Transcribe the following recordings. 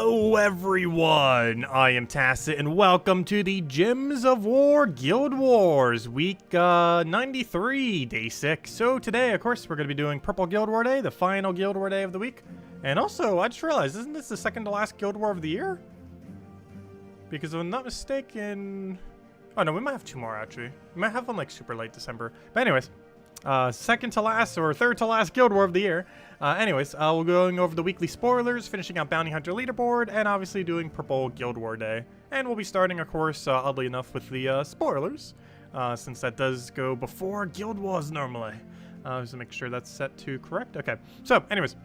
Hello everyone, I am Tacit and welcome to the Gems of War Guild Wars week 93, day 6. So today, of course, we're going to be doing Purple Guild War Day, the final Guild War Day of the week. And also, I just realized, isn't this the second to last Guild War of the year? Because if I'm not mistaken... Oh no, we might have two more actually. We might have one like super late December. But anyways, second to last or third to last Guild War of the year. We're going over the weekly spoilers, finishing out Bounty Hunter Leaderboard, and obviously doing Purple Guild War Day. And we'll be starting, of course, oddly enough, with the spoilers, since that does go before Guild Wars normally. Just to make sure that's set to correct. Okay, so anyways,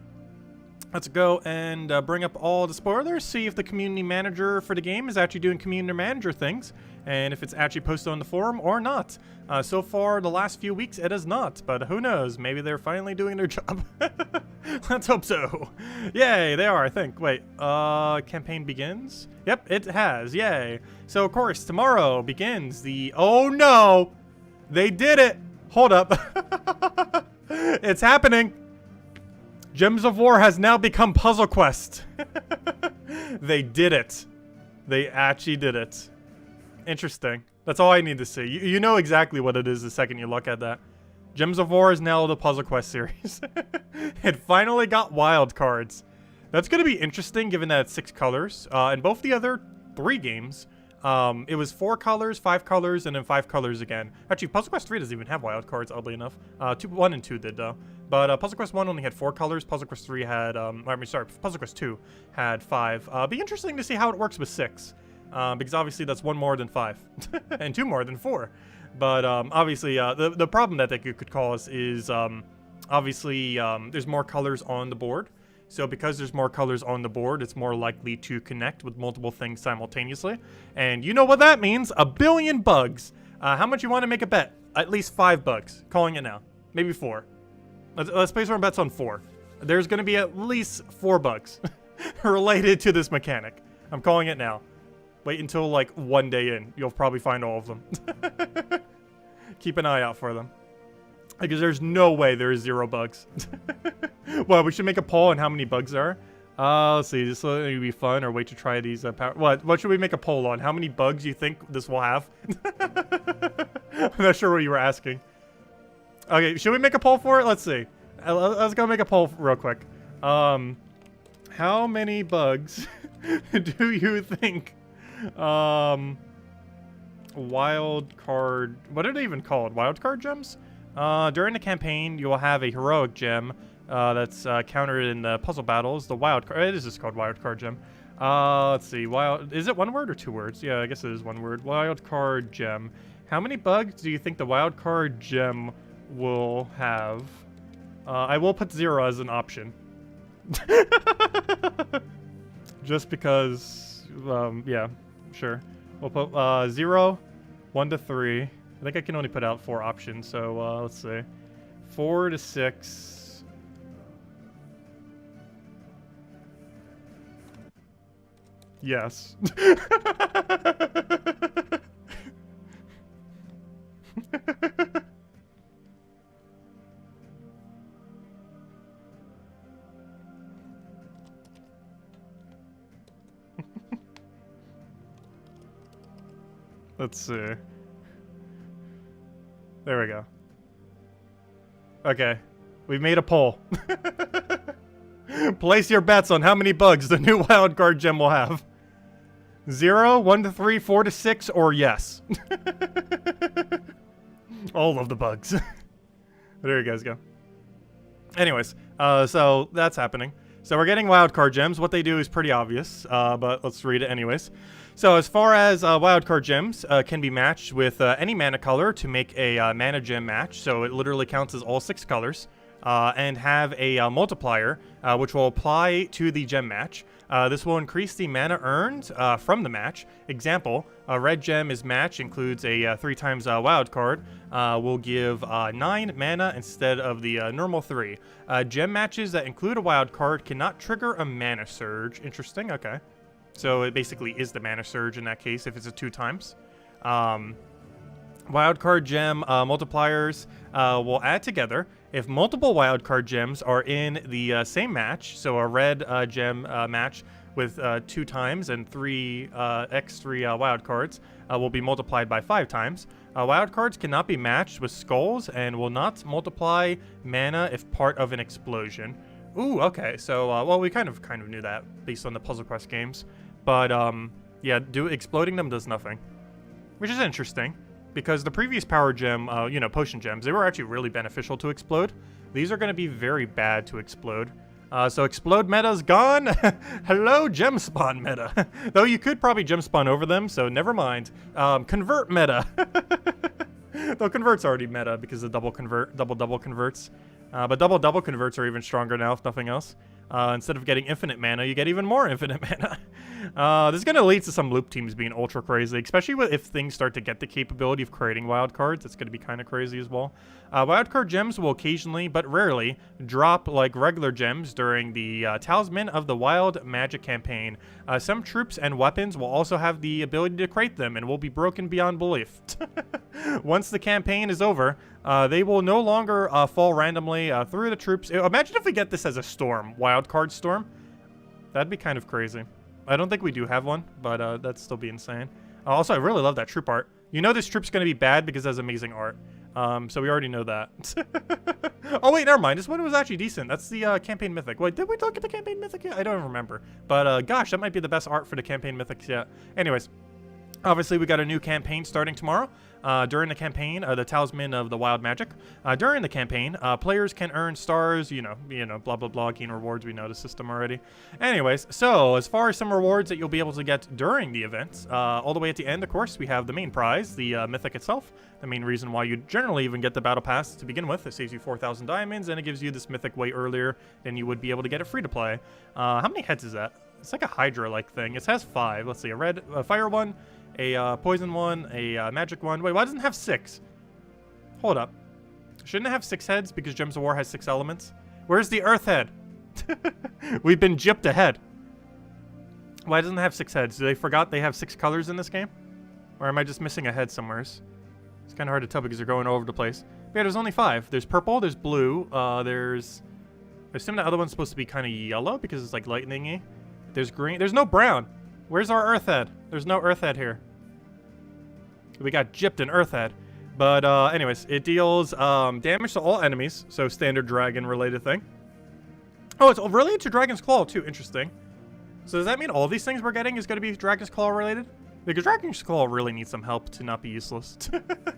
let's go and bring up all the spoilers, see if the community manager for the game is actually doing community manager things, and if it's actually posted on the forum or not. So far, the last few weeks, it is not, but who knows? Maybe they're finally doing their job. Let's hope so. Yay, they are, I think. Wait, campaign begins? Yep, it has, yay. So, of course, tomorrow begins the... Oh, no! They did it! Hold up. It's happening! Gems of War has now become Puzzle Quest. They did it. They actually did it. Interesting. That's all I need to see. You know exactly what it is the second you look at that. Gems of War is now the Puzzle Quest series. It finally got wild cards. That's going to be interesting given that it's 6 colors. In both the other 3 games, it was 4 colors, 5 colors, and then 5 colors again. Actually, Puzzle Quest 3 doesn't even have wild cards, oddly enough. 1 and 2 did, though. But Puzzle Quest 1 only had 4 colors. Puzzle Quest 3 had, Puzzle Quest 2 had 5. Be interesting to see how it works with 6. Because obviously that's 1 more than 5. And 2 more than 4. But obviously, the problem that could cause is, obviously, there's more colors on the board. So because there's more colors on the board, it's more likely to connect with multiple things simultaneously. And you know what that means? A billion bugs. How much you want to make a bet? At least 5 bugs. Calling it now. Maybe 4. Let's place our bets on 4. There's going to be at least 4 bugs related to this mechanic. I'm calling it now. Wait until like 1 day in. You'll probably find all of them. Keep an eye out for them. Because there's no way there is 0 bugs. Well, we should make a poll on how many bugs there are. Let's see. This will be fun or wait to try these power. What should we make a poll on? How many bugs you think this will have? I'm not sure what you were asking. Okay, should we make a poll for it? Let's see. Let's go make a poll real quick. How many bugs do you think wild card... What are they even called? Wild card gems? During the campaign, you will have a heroic gem that's countered in the puzzle battles. The wild card... It is just called wild card gem. Let's see. Wild... Is it 1 word or 2 words? Yeah, I guess it is 1 word. Wild card gem. How many bugs do you think the wild card gem will have? I will put 0 as an option. Just because... yeah, sure. We'll put 0, 1 to 3. I think I can only put out 4 options, so let's see. 4 to 6. Yes. Let's see. There we go. Okay. We've made a poll. Place your bets on how many bugs the new wildcard gem will have. 0, 1 to 3, 4 to 6, or yes. All of the bugs. There you guys go. Anyways, so that's happening. So we're getting wildcard gems. What they do is pretty obvious, but let's read it anyways. So as far as wildcard gems can be matched with any mana color to make a mana gem match, so it literally counts as all 6 colors, and have a multiplier which will apply to the gem match. This will increase the mana earned from the match. Example, a red gem is match includes a 3 times wild card. Will give 9 mana instead of the normal 3. Gem matches that include a wild card cannot trigger a mana surge. Interesting, okay. So it basically is the mana surge in that case if it's a 2 times. Wildcard gem multipliers will add together if multiple wildcard gems are in the same match. So a red gem match with 2 times, and 3 x3 wild cards will be multiplied by 5 times. Wild cards cannot be matched with skulls and will not multiply mana if part of an explosion. Ooh, okay. So, well, we kind of knew that based on the Puzzle Quest games, but yeah, exploding them does nothing, which is interesting because the previous power gem, you know, potion gems, they were actually really beneficial to explode. These are going to be very bad to explode. So explode meta's gone. Hello, gem spawn meta. Though you could probably gem spawn over them, so never mind. Convert meta. Though convert's already meta because of double converts. But double converts are even stronger now, if nothing else. Instead of getting infinite mana, you get even more infinite mana. This is going to lead to some loop teams being ultra crazy, especially if things start to get the capability of creating wild cards. It's going to be kind of crazy as well. Wild card gems will occasionally, but rarely, drop like regular gems during the Talisman of the Wild Magic campaign. Some troops and weapons will also have the ability to create them and will be broken beyond belief. Once the campaign is over, they will no longer fall randomly through the troops. Imagine if we get this as a storm, wild card storm. That'd be kind of crazy. I don't think we do have one, but that'd still be insane. Also, I really love that troop art. You know this troop's going to be bad because it has amazing art. So we already know that. Oh, wait, never mind. This one was actually decent. That's the campaign mythic. Wait, did we look at the campaign mythic yet? I don't remember. But gosh, that might be the best art for the campaign mythics yet. Anyways. Obviously, we got a new campaign starting tomorrow. During the campaign, the Talisman of the Wild Magic. During the campaign, players can earn stars, you know, blah, blah, blah, gain rewards. We know the system already. Anyways, so as far as some rewards that you'll be able to get during the event, all the way at the end, of course, we have the main prize, the mythic itself. The main reason why you generally even get the battle pass to begin with. It saves you 4,000 diamonds, and it gives you this mythic way earlier than you would be able to get it free to play. How many heads is that? It's like a Hydra-like thing. It has 5. Let's see, a fire one, a poison one, a magic one. Wait, why doesn't it have 6? Hold up. Shouldn't it have 6 heads because Gems of War has 6 elements? Where's the Earth head? We've been gypped ahead. Why doesn't it have 6 heads? Do they forgot they have 6 colors in this game? Or am I just missing a head somewhere? It's kind of hard to tell because they're going all over the place. But yeah, there's only 5. There's purple, there's blue, there's... I assume the other one's supposed to be kind of yellow because it's like lightning-y. There's green. There's no brown. Where's our Earth head? There's no Earth head here. We got gypped in Earth head. But anyways, it deals damage to all enemies. So standard dragon related thing. Oh, it's related to Dragon's Claw too. Interesting. So does that mean all these things we're getting is going to be Dragon's Claw related? Because Dragon's Claw really needs some help to not be useless.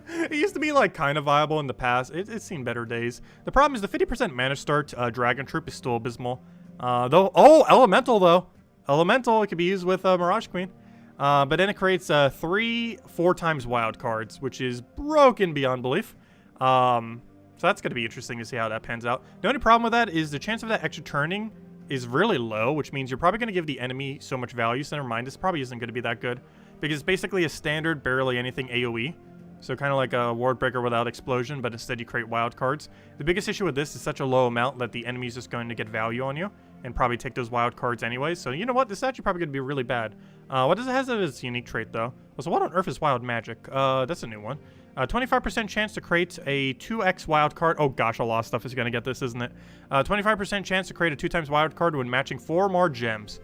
It used to be like kind of viable in the past. It's seen better days. The problem is the 50% mana start Dragon Troop is still abysmal. Elemental though. Elemental, it could be used with Mirage Queen. But then it creates 3 4 times wild cards, which is broken beyond belief. So that's going to be interesting to see how that pans out. The only problem with that is the chance of that extra turning is really low, which means you're probably going to give the enemy so much value. So never mind, this probably isn't going to be that good. Because it's basically a standard, barely anything AoE. So kind of like a Ward Breaker without explosion, but instead you create wild cards. The biggest issue with this is such a low amount that the enemy's just going to get value on you and probably take those wild cards anyways. So you know what? This is actually probably going to be really bad. What does it have as its unique trait though? So what on earth is wild magic? That's a new one. 25% chance to create a 2x wild card. Oh gosh, a lot of stuff is going to get this, isn't it? 25% chance to create a 2 times wild card when matching 4 more gems.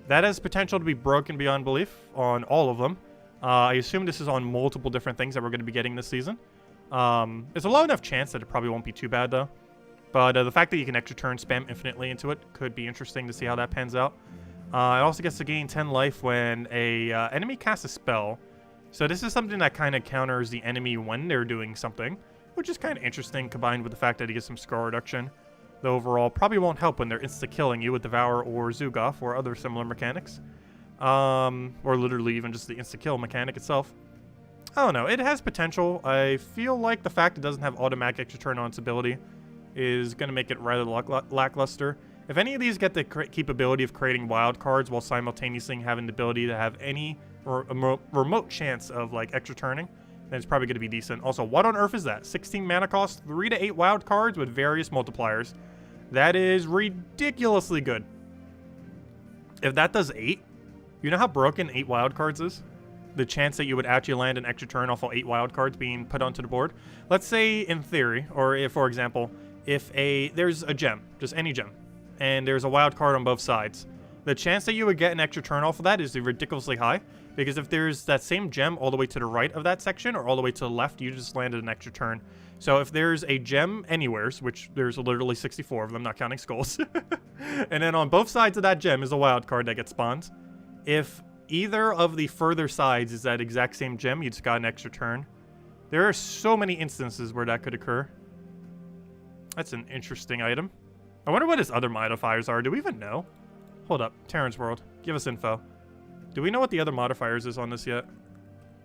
That has potential to be broken beyond belief on all of them. I assume this is on multiple different things that we're going to be getting this season. It's a low enough chance that it probably won't be too bad though. But the fact that you can extra turn spam infinitely into it could be interesting to see how that pans out. It also gets to gain 10 life when a enemy casts a spell. So this is something that kind of counters the enemy when they're doing something, which is kind of interesting combined with the fact that he gets some score reduction. Though overall, probably won't help when they're insta-killing you with Devour or Zugoff or other similar mechanics. Or literally even just the insta-kill mechanic itself. I don't know. It has potential. I feel like the fact it doesn't have automatic extra turn on its ability is going to make it rather lackluster. If any of these get the capability of creating wild cards while simultaneously having the ability to have any remote chance of like extra turning, then it's probably going to be decent. Also, what on earth is that? 16 mana cost, 3 to 8 wild cards with various multipliers. That is ridiculously good. If that does 8, you know how broken 8 wild cards is? The chance that you would actually land an extra turn off of 8 wild cards being put onto the board. Let's say in theory, or if, for example, if there's a gem, just any gem, and there's a wild card on both sides. the chance that you would get an extra turn off of that is ridiculously high. Because if there's that same gem all the way to the right of that section or all the way to the left, you just landed an extra turn. So if there's a gem anywheres, which there's literally 64 of them, not counting skulls. And then on both sides of that gem is a wild card that gets spawned. If either of the further sides is that exact same gem, you just got an extra turn. There are so many instances where that could occur. That's an interesting item. I wonder what his other modifiers are. Do we even know? Hold up. Terran's World. Give us info. Do we know what the other modifiers is on this yet?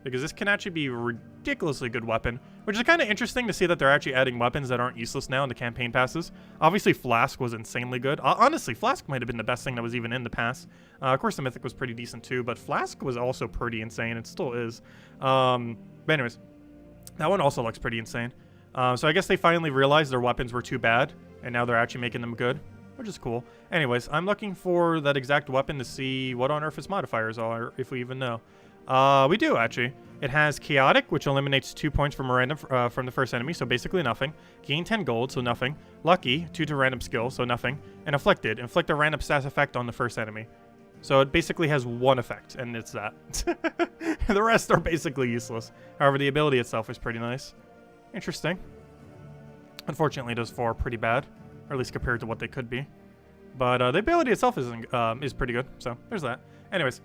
Because this can actually be a ridiculously good weapon, which is kind of interesting to see that they're actually adding weapons that aren't useless now in the campaign passes. Obviously, Flask was insanely good. Honestly, Flask might have been the best thing that was even in the pass. Of course, the Mythic was pretty decent too, but Flask was also pretty insane. It still is. But anyways, that one also looks pretty insane. So I guess they finally realized their weapons were too bad, and now they're actually making them good, which is cool. Anyways, I'm looking for that exact weapon to see what on earth its modifiers are, if we even know. We do, actually. It has Chaotic, which eliminates 2 points from a random from the first enemy, so basically nothing. Gain 10 gold, so nothing. Lucky, 2 to random skill, so nothing. And Afflicted, inflict a random stat effect on the first enemy. So it basically has one effect, and it's that. The rest are basically useless. However, the ability itself is pretty nice. Interesting. Unfortunately, those 4 are pretty bad, or at least compared to what they could be. But the ability itself is pretty good, so there's that. Anyways.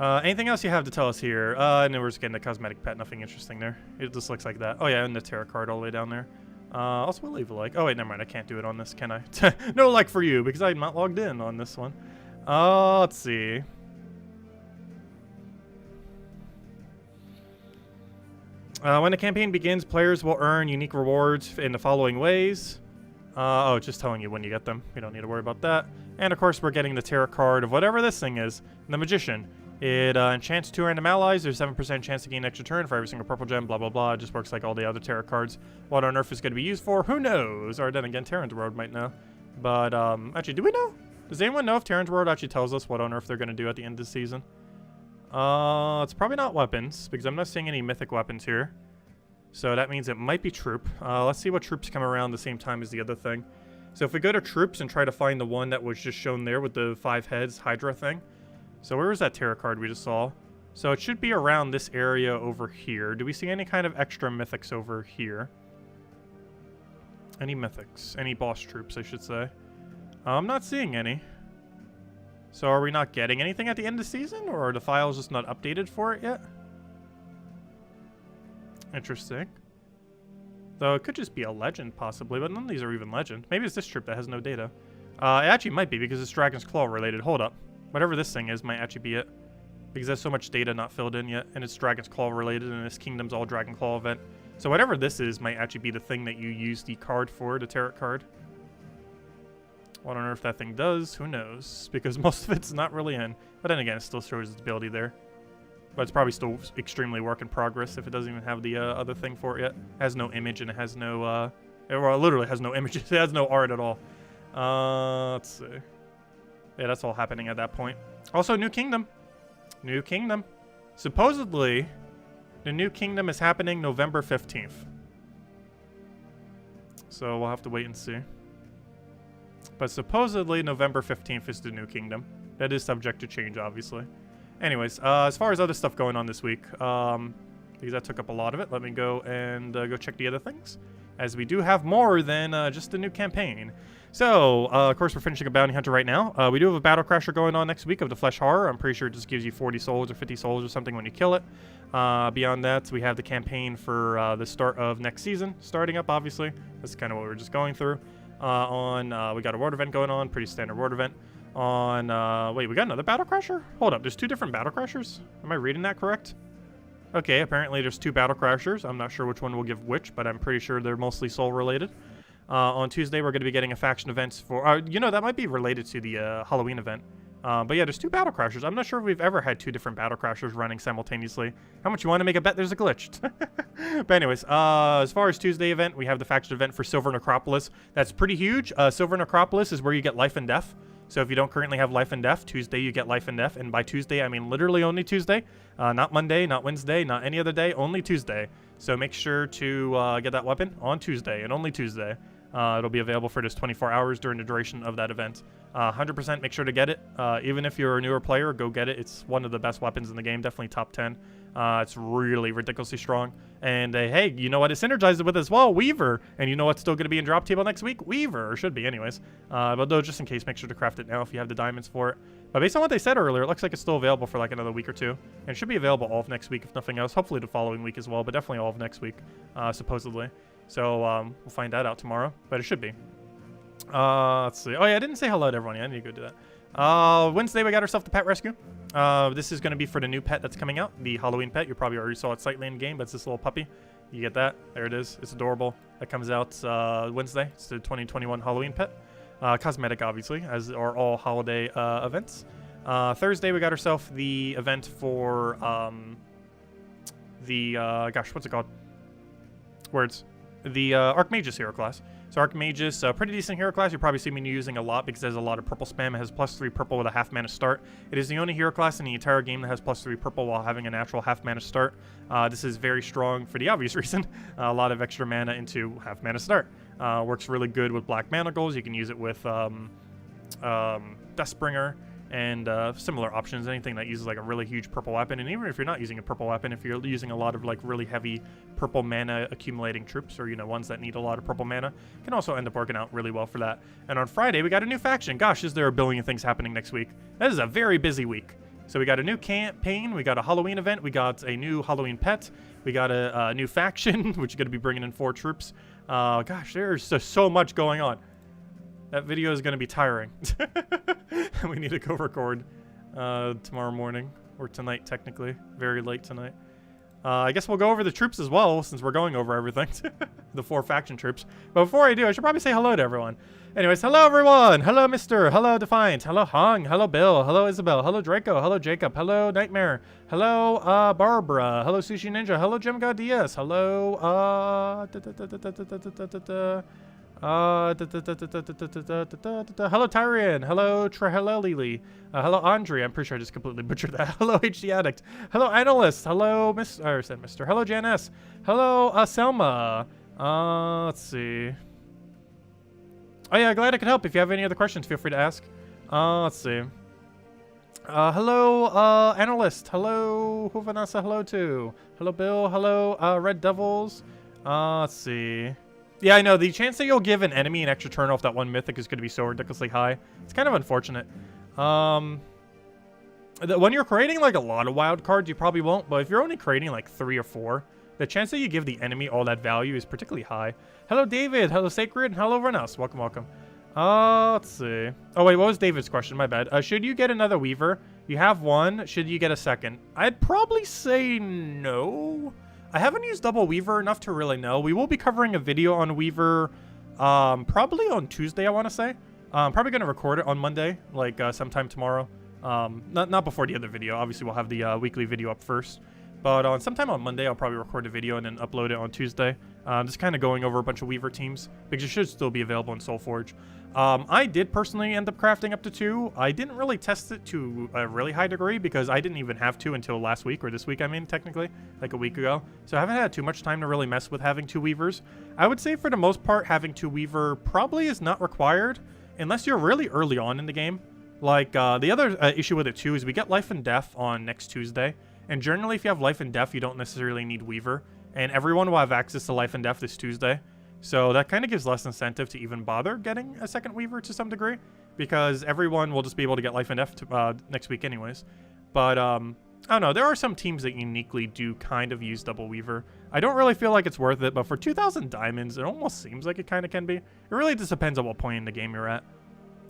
Anything else you have to tell us here? And then we're just getting the cosmetic pet. Nothing interesting there. It just looks like that. Oh, yeah, and the tarot card all the way down there. Also, we'll leave a like. Oh, wait, never mind. I can't do it on this, can I? No like for you, because I'm not logged in on this one. Let's see. When the campaign begins, players will earn unique rewards in the following ways. Oh, it's just telling you when you get them. We don't need to worry about that. And, of course, we're getting the tarot card of whatever this thing is. The Magician. It enchants 2 random allies. There's a 7% chance to gain an extra turn for every single purple gem, blah, blah, blah. It just works like all the other tarot cards. What on earth is going to be used for? Who knows? Or then again, Terran's World might know. But, actually, do we know? Does anyone know if Terran's World actually tells us what on earth they're going to do at the end of the season? It's probably not weapons, because I'm not seeing any mythic weapons here. So that means it might be troop. Let's see what troops come around the same time as the other thing. So if we go to troops and try to find the one that was just shown there with the 5 heads Hydra thing. So where was that tarot card we just saw? So it should be around this area over here. Do we see any kind of extra mythics over here? Any mythics? Any boss troops, I should say. I'm not seeing any. So are we not getting anything at the end of the season? Or are the files just not updated for it yet? Interesting. Though it could just be a legend, possibly, but none of these are even legend. Maybe it's this troop that has no data. It actually might be, because it's Dragon's Claw related. Hold up. Whatever this thing is might actually be it. Because there's so much data not filled in yet, and it's Dragon's Claw related, and this Kingdom's all Dragon Claw event. So whatever this is might actually be the thing that you use the card for, the tarot card. What on earth that thing does, who knows? Because most of it's not really in. But then again, it still shows its ability there. But it's probably still extremely work in progress if it doesn't even have the other thing for it yet. It has no image, and it has no, well, it literally has no images. It has no art at all. Let's see. Yeah, that's all happening at that point. Also, New Kingdom. New Kingdom. Supposedly, the New Kingdom is happening November 15th. So we'll have to wait and see. But supposedly, November 15th is the New Kingdom. That is subject to change, obviously. Anyways, as far as other stuff going on this week, because that took up a lot of it, let me go and go check the other things, as we do have more than just the new campaign. So, of course, we're finishing a Bounty Hunter right now. We do have a Battle Crasher going on next week of the Flesh Horror. I'm pretty sure it just gives you 40 souls or 50 souls or something when you kill it. Beyond that, we have the campaign for the start of next season, starting up, obviously. That's kind of what we're just going through. We got a Ward event going on, pretty standard Ward event. Wait, we got another Battle Crasher? Hold up, there's 2 different Battle Crashers? Am I reading that correct? Okay, apparently there's 2 Battle Crashers. I'm not sure which one will give which, but I'm pretty sure they're mostly soul related. On Tuesday, we're going to be getting a faction events for... you know, that might be related to the Halloween event. But yeah, there's 2 Battle Crashers. I'm not sure if we've ever had 2 different Battle Crashers running simultaneously. How much you want to make a bet there's a glitch? But anyways, as far as Tuesday event, we have the faction event for Silver Necropolis. That's pretty huge. Silver Necropolis is where you get life and death. So if you don't currently have life and death, Tuesday you get life and death. And by Tuesday, I mean literally only Tuesday. Not Monday, not Wednesday, not any other day, only Tuesday. So make sure to get that weapon on Tuesday and only Tuesday. It'll be available for just 24 hours during the duration of that event. 100% make sure to get it. Even if you're a newer player, go get it. It's one of the best weapons in the game, definitely top 10. It's really ridiculously strong. And hey, you know what it synergizes with as well? Weaver. And you know what's still going to be in drop table next week? Weaver, or should be anyways. But though, just in case, make sure to craft it now if you have the diamonds for it. But based on what they said earlier, it looks like it's still available for like another week or two. And it should be available all of next week, if nothing else. Hopefully the following week as well, but definitely all of next week, supposedly. So we'll find that out tomorrow, but it should be. Let's see. Oh yeah, I didn't say hello to everyone yet. I need to go do that. Wednesday we got ourselves the pet rescue. This is going to be for the new pet that's coming out, the Halloween pet. You probably already saw it slightly in game, but it's this little puppy. You get that. There it is. It's adorable. That comes out Wednesday. It's the 2021 Halloween pet. Cosmetic, obviously, as are all holiday events. Thursday we got ourselves the event for gosh, what's it called? Words. The Archmagus hero class. So Archmagus, pretty decent hero class. You probably see me using a lot because it has a lot of purple spam. It has +3 purple with a half mana start. It is the only hero class in the entire game that has +3 purple while having a natural half mana start. This is very strong for the obvious reason. A lot of extra mana into half mana start. Works really good with black manacles. You can use it with Deathbringer and similar options, anything that uses like a really huge purple weapon. And even if you're not using a purple weapon, if you're using a lot of like really heavy purple mana accumulating troops, or ones that need a lot of purple mana, can also end up working out really well for that. And on Friday we got a new faction. Gosh, is there a billion things happening next week? That is a very busy week. So we got a new campaign, we got a Halloween event, we got a new Halloween pet, we got a new faction, which is going to be bringing in 4 troops. Gosh, there's just so much going on. That video is going to be tiring. We need to go record tomorrow morning, or tonight technically, very late tonight. I guess we'll go over the troops as well, since we're going over everything. The 4 faction troops. But before I do, I should probably say hello to everyone. Anyways, hello everyone! Hello Mr. Hello Defiant! Hello Hung! Hello Bill! Hello Isabel! Hello Draco! Hello Jacob! Hello Nightmare! Hello Barbara! Hello Sushi Ninja! Hello Jim God Diaz! Hello hello Tyrian. Hello Trehelelili. Hello Andre. I'm pretty sure I just completely butchered that. Hello HD Addict. Hello Analyst. Hello Mr. Hello Jan S. Hello Selma. Let's see. Oh yeah, glad I could help. If you have any other questions, feel free to ask. Let's see. Hello Analyst. Hello Huvanasa. Hello too. Hello Bill. Hello Red Devils. Let's see. Yeah, I know. The chance that you'll give an enemy an extra turn off that one mythic is going to be so ridiculously high. It's kind of unfortunate. When you're creating like a lot of wild cards, you probably won't. But if you're only creating like 3 or 4, the chance that you give the enemy all that value is particularly high. Hello, David. Hello, Sacred. Hello, RimWorld. Welcome, welcome. Let's see. Oh, wait. What was David's question? My bad. Should you get another Weaver? You have one. Should you get a second? I'd probably say no. I haven't used double Weaver enough to really know. We will be covering a video on Weaver probably on Tuesday, I want to say. Probably going to record it on Monday, like sometime tomorrow. Not before the other video. Obviously, we'll have the weekly video up first. But sometime on Monday, I'll probably record a video and then upload it on Tuesday. Just kind of going over a bunch of Weaver teams, because it should still be available in SoulForge. I did personally end up crafting up to 2. I didn't really test it to a really high degree, because I didn't even have 2 until last week, or this week, I mean, technically, like a week ago. So I haven't had too much time to really mess with having 2 Weavers. I would say for the most part, having 2 Weaver probably is not required, unless you're really early on in the game. Like, the other issue with it too is we get Life and Death on next Tuesday. And generally, if you have Life and Death, you don't necessarily need Weaver. And everyone will have access to Life and Death this Tuesday. So that kind of gives less incentive to even bother getting a second Weaver to some degree. Because everyone will just be able to get Life and Death next week anyways. But, I don't know. There are some teams that uniquely do kind of use double Weaver. I don't really feel like it's worth it. But for 2,000 diamonds, it almost seems like it kind of can be. It really just depends on what point in the game you're at.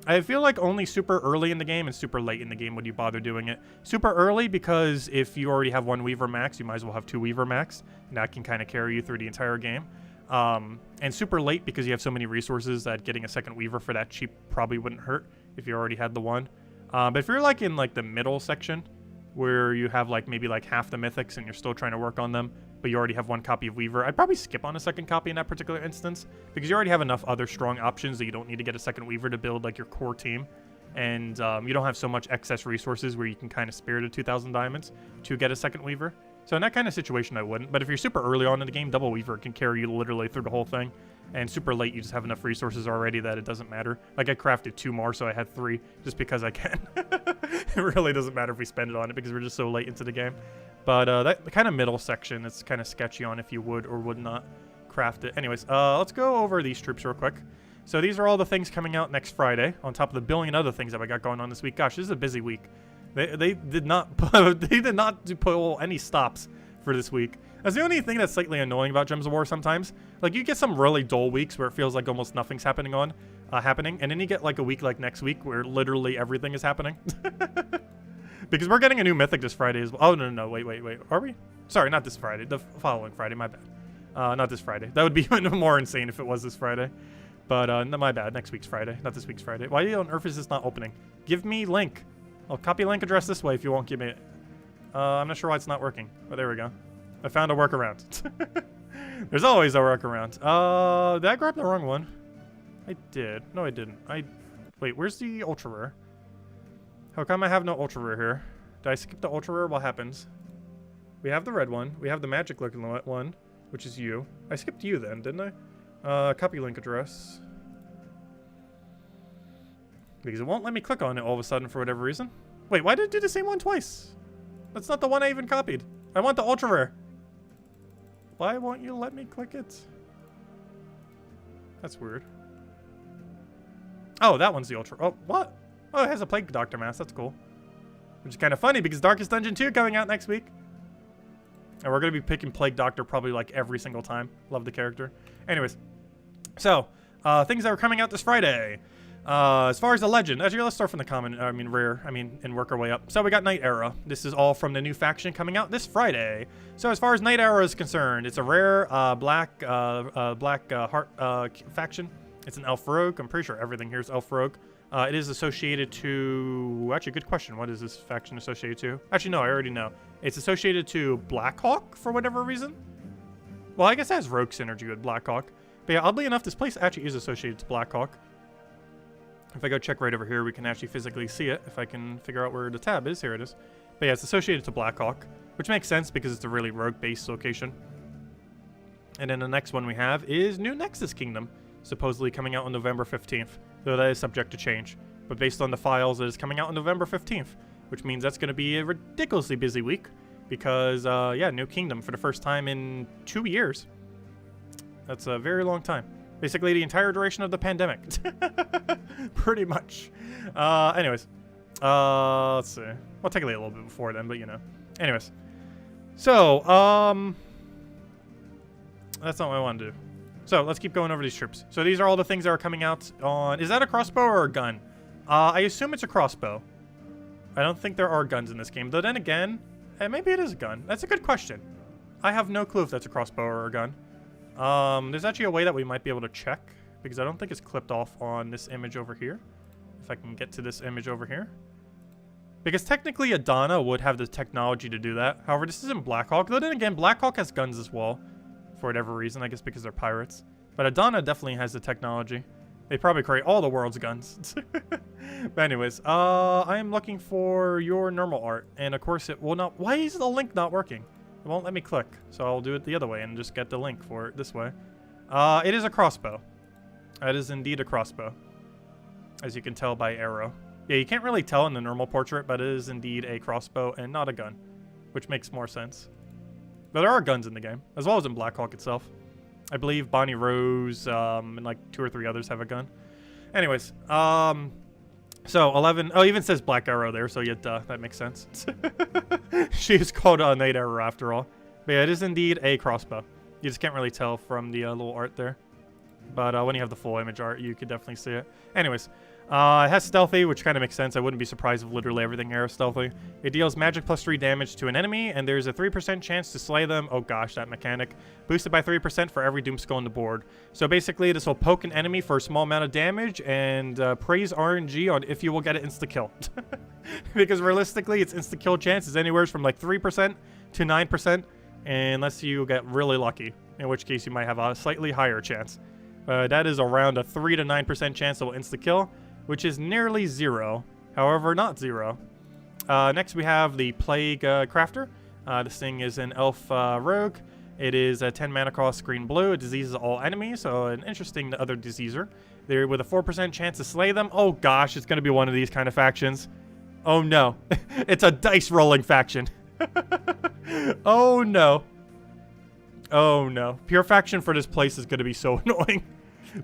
I feel like only super early in the game and super late in the game would you bother doing it. Super early because if you already have 1 Weaver max, you might as well have 2 Weaver max. And that can kind of carry you through the entire game. And super late because you have so many resources that getting a second Weaver for that cheap probably wouldn't hurt if you already had the one. But if you're like in like the middle section where you have like maybe like half the mythics and you're still trying to work on them, but you already have 1 copy of Weaver, I'd probably skip on a second copy in that particular instance because you already have enough other strong options that you don't need to get a second Weaver to build like your core team. And you don't have so much excess resources where you can kind of spare the 2,000 diamonds to get a second Weaver. So in that kind of situation, I wouldn't. But if you're super early on in the game, double Weaver can carry you literally through the whole thing. And super late, you just have enough resources already that it doesn't matter. Like, I crafted 2 more, so I had 3 just because I can. It really doesn't matter if we spend it on it because we're just so late into the game. But that kind of middle section, it's kind of sketchy on if you would or would not craft it. Anyways, let's go over these troops real quick. So these are all the things coming out next Friday, on top of the billion other things that we got going on this week. Gosh, this is a busy week. They did not pull any stops for this week. That's the only thing that's slightly annoying about Gems of War sometimes. Like, you get some really dull weeks where it feels like almost nothing's happening, and then you get like a week like next week where literally everything is happening. Because we're getting a new mythic this Friday as well. Oh, no, wait. Are we? Sorry, not this Friday. The following Friday, my bad. Not this Friday. That would be even more insane if it was this Friday. But, no, my bad. Next week's Friday, not this week's Friday. Why on earth is this not opening? Give me link. I'll copy link address this way if you won't give me it. I'm not sure why it's not working. Oh, there we go. I found a workaround. There's always a workaround. Did I grab the wrong one? I did. No, I didn't. Wait, where's the ultra rare? How come I have no ultra rare here? Did I skip the ultra rare? What happens? We have the red one. We have the magic looking one, which is you. I skipped you then, didn't I? Copy link address. Because it won't let me click on it all of a sudden for whatever reason. Wait, why did it do the same one twice? That's not the one I even copied. I want the ultra rare. Why won't you let me click it? That's weird. Oh, that one's the ultra. Oh, what? Oh, it has a Plague Doctor mask. That's cool. Which is kind of funny because Darkest Dungeon 2 coming out next week. And we're going to be picking Plague Doctor probably like every single time. Love the character. Anyways. So, things that are coming out this Friday. As far as the legend, actually, let's start from the rare, and work our way up. So we got Night Era. This is all from the new faction coming out this Friday. So as far as Night Era is concerned, it's a rare black heart faction. It's an elf rogue. I'm pretty sure everything here is elf rogue. It is associated to, actually, good question. What is this faction associated to? Actually, no, I already know. It's associated to Blackhawk for whatever reason. Well, I guess it has rogue synergy with Blackhawk. But yeah, oddly enough, this place actually is associated to Blackhawk. If I go check right over here, we can actually physically see it. If I can figure out where the tab is, here it is. But yeah, it's associated to Blackhawk, which makes sense because it's a really rogue-based location. And then the next one we have is New Nexus Kingdom, supposedly coming out on November 15th, though that is subject to change. But based on the files, it is coming out on November 15th, which means that's going to be a ridiculously busy week because, yeah, New Kingdom for the first time in 2 years. That's a very long time. Basically the entire duration of the pandemic. Pretty much. Anyways. Let's see. Well, technically a little bit before then, but you know. Anyways. So, that's not what I want to do. So, let's keep going over these troops. So, these are all the things that are coming out on... Is that a crossbow or a gun? I assume it's a crossbow. I don't think there are guns in this game. Though then again, maybe it is a gun. That's a good question. I have no clue if that's a crossbow or a gun. There's actually a way that we might be able to check, because I don't think it's clipped off on this image over here. If I can get to this image over here. Because technically Adana would have the technology to do that. However, this isn't Blackhawk. Though then again, Blackhawk has guns as well. For whatever reason, I guess because they're pirates. But Adana definitely has the technology. They probably create all the world's guns. But anyways, I am looking for your normal art. And of course it will not... Why is the link not working? It won't let me click. So I'll do it the other way and just get the link for it this way. It is a crossbow. It is indeed a crossbow. As you can tell by arrow. Yeah, you can't really tell in the normal portrait, but it is indeed a crossbow and not a gun. Which makes more sense. But there are guns in the game, as well as in Blackhawk itself. I believe Bonnie Rose and like 2 or 3 others have a gun. Anyways, so 11. Oh, it even says Black Arrow there, so yet that makes sense. She is called Night Arrow after all. But yeah, it is indeed a crossbow. You just can't really tell from the little art there. But when you have the full image art, you could definitely see it. Anyways, it has stealthy, which kind of makes sense. I wouldn't be surprised if literally everything here is stealthy. It deals magic plus 3 damage to an enemy, and there's a 3% chance to slay them. Oh gosh, that mechanic. Boosted by 3% for every doom skull on the board. So basically, this will poke an enemy for a small amount of damage, and praise RNG on if you will get an insta-kill. Because realistically, its insta-kill chance is anywhere from like 3% to 9%, unless you get really lucky, in which case you might have a slightly higher chance. That is around a 3 to 9% chance it will insta-kill, which is nearly 0. However, not 0. Next, we have the Plague Crafter. This thing is an elf rogue. It is a 10 mana cost, green blue. It diseases all enemies, so an interesting other diseaser. They're with a 4% chance to slay them. Oh gosh, it's going to be one of these kind of factions. Oh no. It's a dice rolling faction. Oh no. Oh no. Pure faction for this place is going to be so annoying.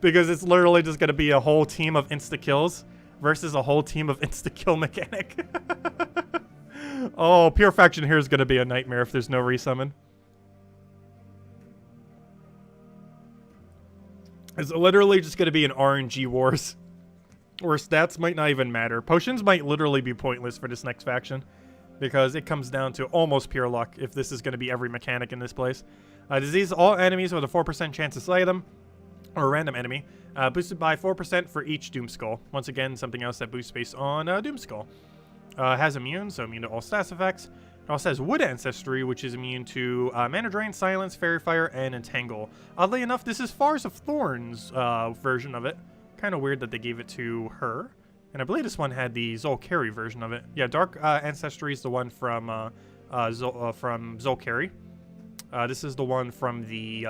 Because it's literally just going to be a whole team of insta-kills versus a whole team of insta-kill mechanic. Oh, pure faction here is going to be a nightmare if there's no resummon. It's literally just going to be an RNG wars. Where stats might not even matter. Potions might literally be pointless for this next faction. Because it comes down to almost pure luck if this is going to be every mechanic in this place. Disease all enemies with a 4% chance to slay them. Or a random enemy. Boosted by 4% for each Doomskull. Once again, something else that boosts based on Doomskull. Has immune, so immune to all stats effects. It also has Wood Ancestry, which is immune to Mana Drain, Silence, Fairy Fire, and Entangle. Oddly enough, this is Forest of Thorns version of it. Kind of weird that they gave it to her. And I believe this one had the Zolkari version of it. Yeah, Dark Ancestry is the one from Zolkari. This is the one from the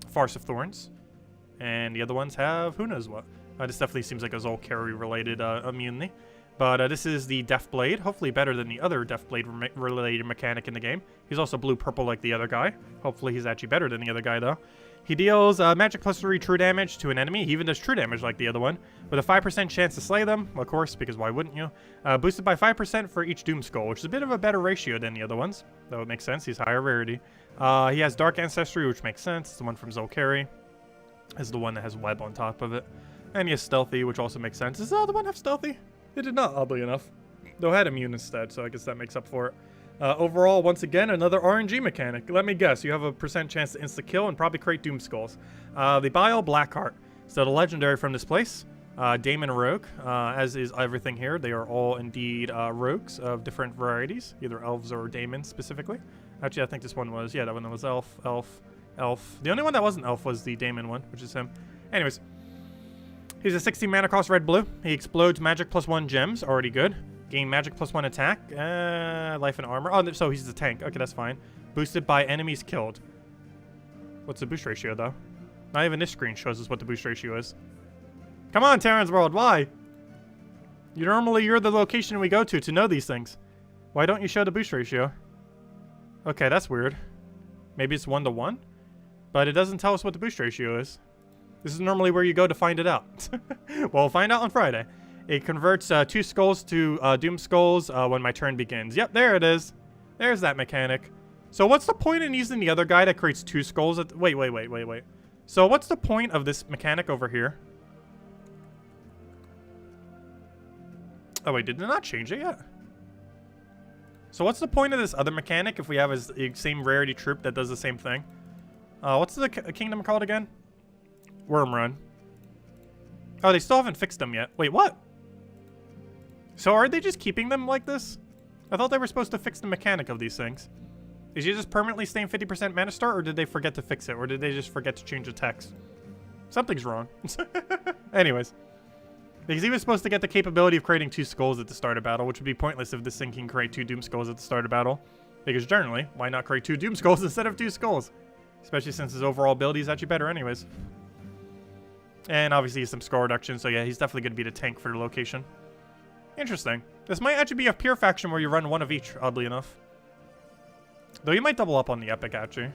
Forest of Thorns. And the other ones have who knows what. This definitely seems like a Zolkari related immunity. But this is the Death Blade, hopefully better than the other Death Blade related mechanic in the game. He's also blue-purple like the other guy. Hopefully he's actually better than the other guy though. He deals magic plus 3 true damage to an enemy. He even does true damage like the other one. With a 5% chance to slay them, of course, because why wouldn't you? Boosted by 5% for each Doomskull, which is a bit of a better ratio than the other ones. Though it makes sense, he's higher rarity. He has Dark Ancestry, which makes sense. It's the one from Zolkari. Is the one that has web on top of it. And he has Stealthy, which also makes sense. Does the other one have Stealthy? It did not, oddly enough. Though it had Immune instead, so I guess that makes up for it. Overall, once again, another RNG mechanic. Let me guess, you have a % chance to insta-kill and probably create Doomskulls. The Bile Blackheart. So the legendary from this place. Daemon Rogue, as is everything here. They are all indeed rogues of different varieties. Either elves or daemons specifically. Actually, I think this one was, yeah, that one was elf. The only one that wasn't elf was the daemon one, which is him. Anyways. He's a 16 mana cost red-blue. He explodes magic plus 1 gems. Already good. Gain magic plus 1 attack. Life and armor. Oh, so he's a tank. Okay, that's fine. Boosted by enemies killed. What's the boost ratio, though? Not even this screen shows us what the boost ratio is. Come on, Terran's World. Why? You're the location we go to know these things. Why don't you show the boost ratio? Okay, that's weird. Maybe it's 1 to 1? But it doesn't tell us what the boost ratio is. This is normally where you go to find it out. Well, we'll find out on Friday. It converts 2 skulls to Doom Skulls when my turn begins. Yep, there it is. There's that mechanic. So what's the point in using the other guy that creates 2 skulls? Wait. So what's the point of this mechanic over here? Oh, wait, did they not change it yet? So what's the point of this other mechanic if we have a same rarity troop that does the same thing? What's the kingdom called again? Worm Run. Oh, they still haven't fixed them yet. Wait, what? So are they just keeping them like this? I thought they were supposed to fix the mechanic of these things. Is he just permanently staying 50% mana star, or did they forget to fix it? Or did they just forget to change the text? Something's wrong. Anyways. Because he was supposed to get the capability of creating 2 skulls at the start of battle, which would be pointless if this thing can create 2 Doom Skulls at the start of battle. Because generally, why not create 2 Doom Skulls instead of 2 skulls? Especially since his overall ability is actually better anyways. And obviously some score reduction, so yeah, he's definitely going to be the tank for the location. Interesting. This might actually be a pure faction where you run 1 of each, oddly enough. Though you might double up on the epic, actually.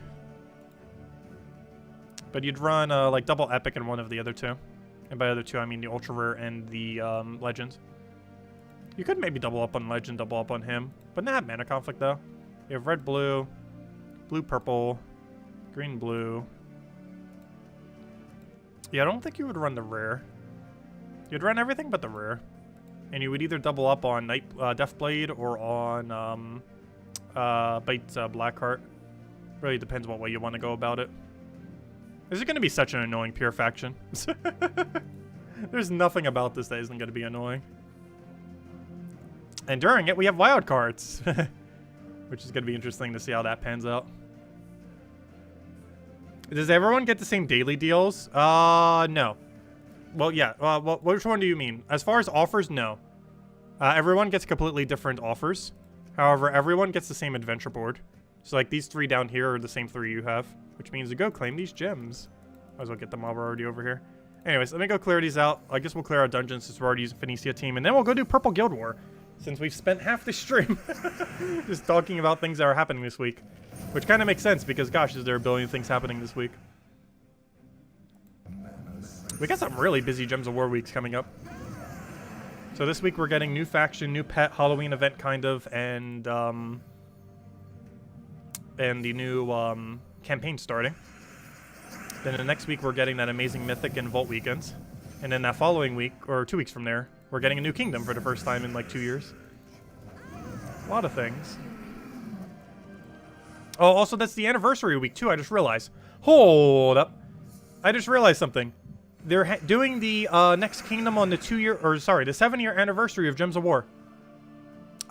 But you'd run, like, double epic and 1 of the other 2. And by other 2, I mean the ultra rare and the legend. You could maybe double up on legend, double up on him. But not mana conflict, though. You have red, blue, blue, purple, green, blue. Yeah, I don't think you would run the rare. You'd run everything but the rare. And you would either double up on Deathblade or on Bite Blackheart. Really depends what way you want to go about it. This is going to be such an annoying pure faction. There's nothing about this that isn't going to be annoying. And during it, we have wild cards. Which is going to be interesting to see how that pans out. Does everyone get the same daily deals? No. Well, yeah. Well, which one do you mean? As far as offers, no. Everyone gets completely different offers. However, everyone gets the same adventure board. So like these 3 down here are the same 3 you have, which means to go claim these gems. Might as well get the mob already over here. Anyways, let me go clear these out. I guess we'll clear our dungeons since we're already using Phoenicia team, and then we'll go do Purple Guild War, since we've spent half the stream just talking about things that are happening this week. Which kind of makes sense, because gosh, is there a billion things happening this week. We got some really busy Gems of War weeks coming up. So this week we're getting new faction, new pet, Halloween event kind of, and the new campaign starting. Then the next week we're getting that amazing Mythic and Vault weekends. And then that following week, or 2 weeks from there, we're getting a new kingdom for the first time in like 2 years. A lot of things. Oh, also that's the anniversary week too, I just realized. Hold up. I just realized something. They're doing the next kingdom on the 7-year anniversary of Gems of War.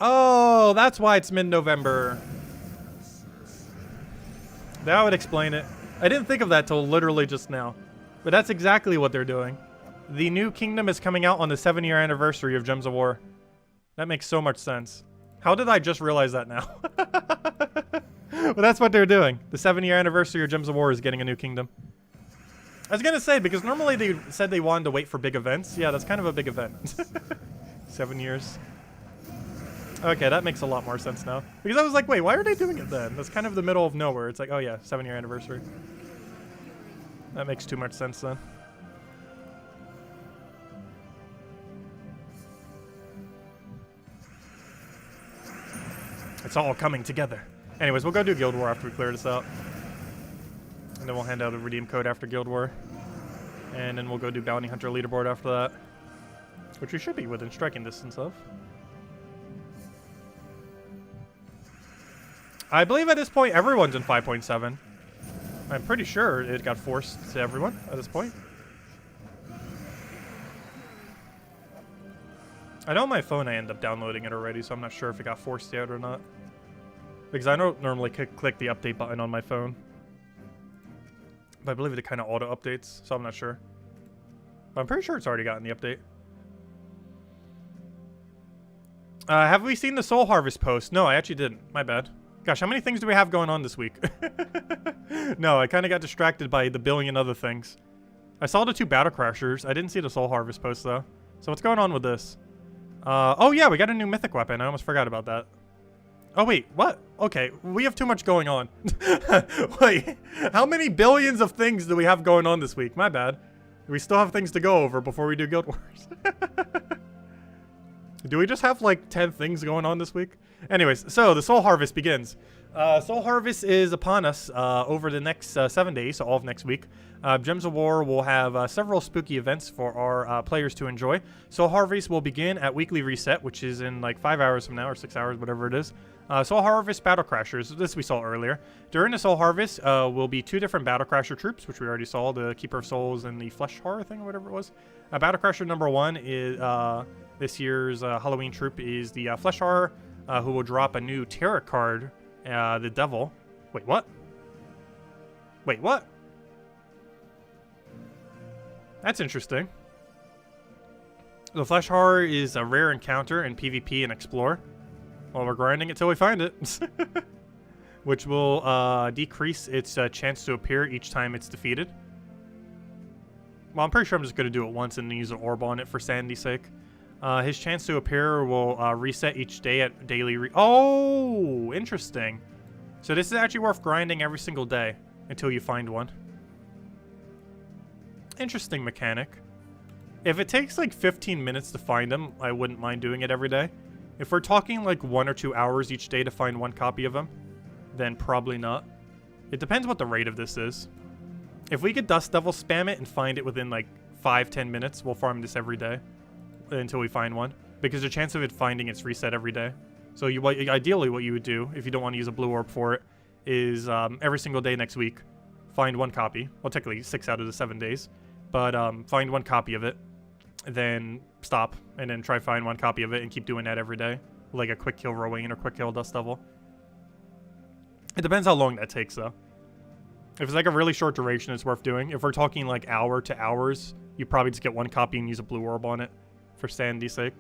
Oh, that's why it's mid-November. That would explain it. I didn't think of that till literally just now. But that's exactly what they're doing. The new kingdom is coming out on the 7-year anniversary of Gems of War. That makes so much sense. How did I just realize that now? Well, that's what they're doing. The 7-year anniversary of Gems of War is getting a new kingdom. I was going to say, because normally they said they wanted to wait for big events. Yeah, that's kind of a big event. 7 years. Okay, that makes a lot more sense now. Because I was like, wait, why are they doing it then? That's kind of the middle of nowhere. It's like, oh yeah, 7-year anniversary. That makes too much sense then. It's all coming together. Anyways, we'll go do Guild War after we clear this out. And then we'll hand out a redeem code after Guild War. And then we'll go do Bounty Hunter Leaderboard after that. Which we should be within striking distance of. I believe at this point everyone's in 5.7. I'm pretty sure it got forced to everyone at this point. I know on my phone I end up downloading it already, so I'm not sure if it got forced yet or not. Because I don't normally click the update button on my phone. But I believe it kind of auto-updates, so I'm not sure. But I'm pretty sure it's already gotten the update. Have we seen the Soul Harvest post? No, I actually didn't. My bad. Gosh, how many things do we have going on this week? No, I kind of got distracted by the billion other things. I saw the 2 Battle Crashers. I didn't see the Soul Harvest post, though. So what's going on with this? Oh yeah, we got a new mythic weapon. I almost forgot about that. Oh wait, what? Okay, we have too much going on. Wait, how many billions of things do we have going on this week? My bad. We still have things to go over before we do Guild Wars. Do we just have like 10 things going on this week? Anyways, so the Soul Harvest begins. Soul Harvest is upon us over the next 7 days, so all of next week. Gems of War will have several spooky events for our players to enjoy. Soul Harvest will begin at Weekly Reset, which is in like 5 hours from now, or 6 hours, whatever it is. Soul Harvest Battle Crashers, this we saw earlier. During the Soul Harvest will be 2 different Battle Crasher troops, which we already saw, the Keeper of Souls and the Flesh Horror thing, or whatever it was. Battle Crasher number 1 is this year's Halloween troop is the Flesh Horror, who will drop a new tarot card, the Devil. Wait, what? Wait, what? That's interesting. The Flesh Horror is a rare encounter in PvP and Explore. Well, we're grinding it till we find it. Which will decrease its chance to appear each time it's defeated. Well, I'm pretty sure I'm just going to do it once and use an orb on it for sanity's sake. His chance to appear will reset each day at daily Oh, interesting. So this is actually worth grinding every single day until you find one. Interesting mechanic. If it takes like 15 minutes to find them, I wouldn't mind doing it every day. If we're talking like 1 or 2 hours each day to find 1 copy of them, then probably not. It depends what the rate of this is. If we could Dust Devil spam it and find it within like 5-10 minutes, we'll farm this every day until we find one, because the chance of it finding it's reset every day. So ideally what you would do, if you don't want to use a blue orb for it, is every single day next week, find 1 copy. Well, technically 6 out of the 7 days, but find 1 copy of it, then stop, and then try find 1 copy of it and keep doing that every day, like a quick kill Rowan or quick kill Dust Devil. It depends how long that takes, though. If it's like a really short duration, it's worth doing. If we're talking like hour to hours, you probably just get 1 copy and use a blue orb on it for sanity's sake.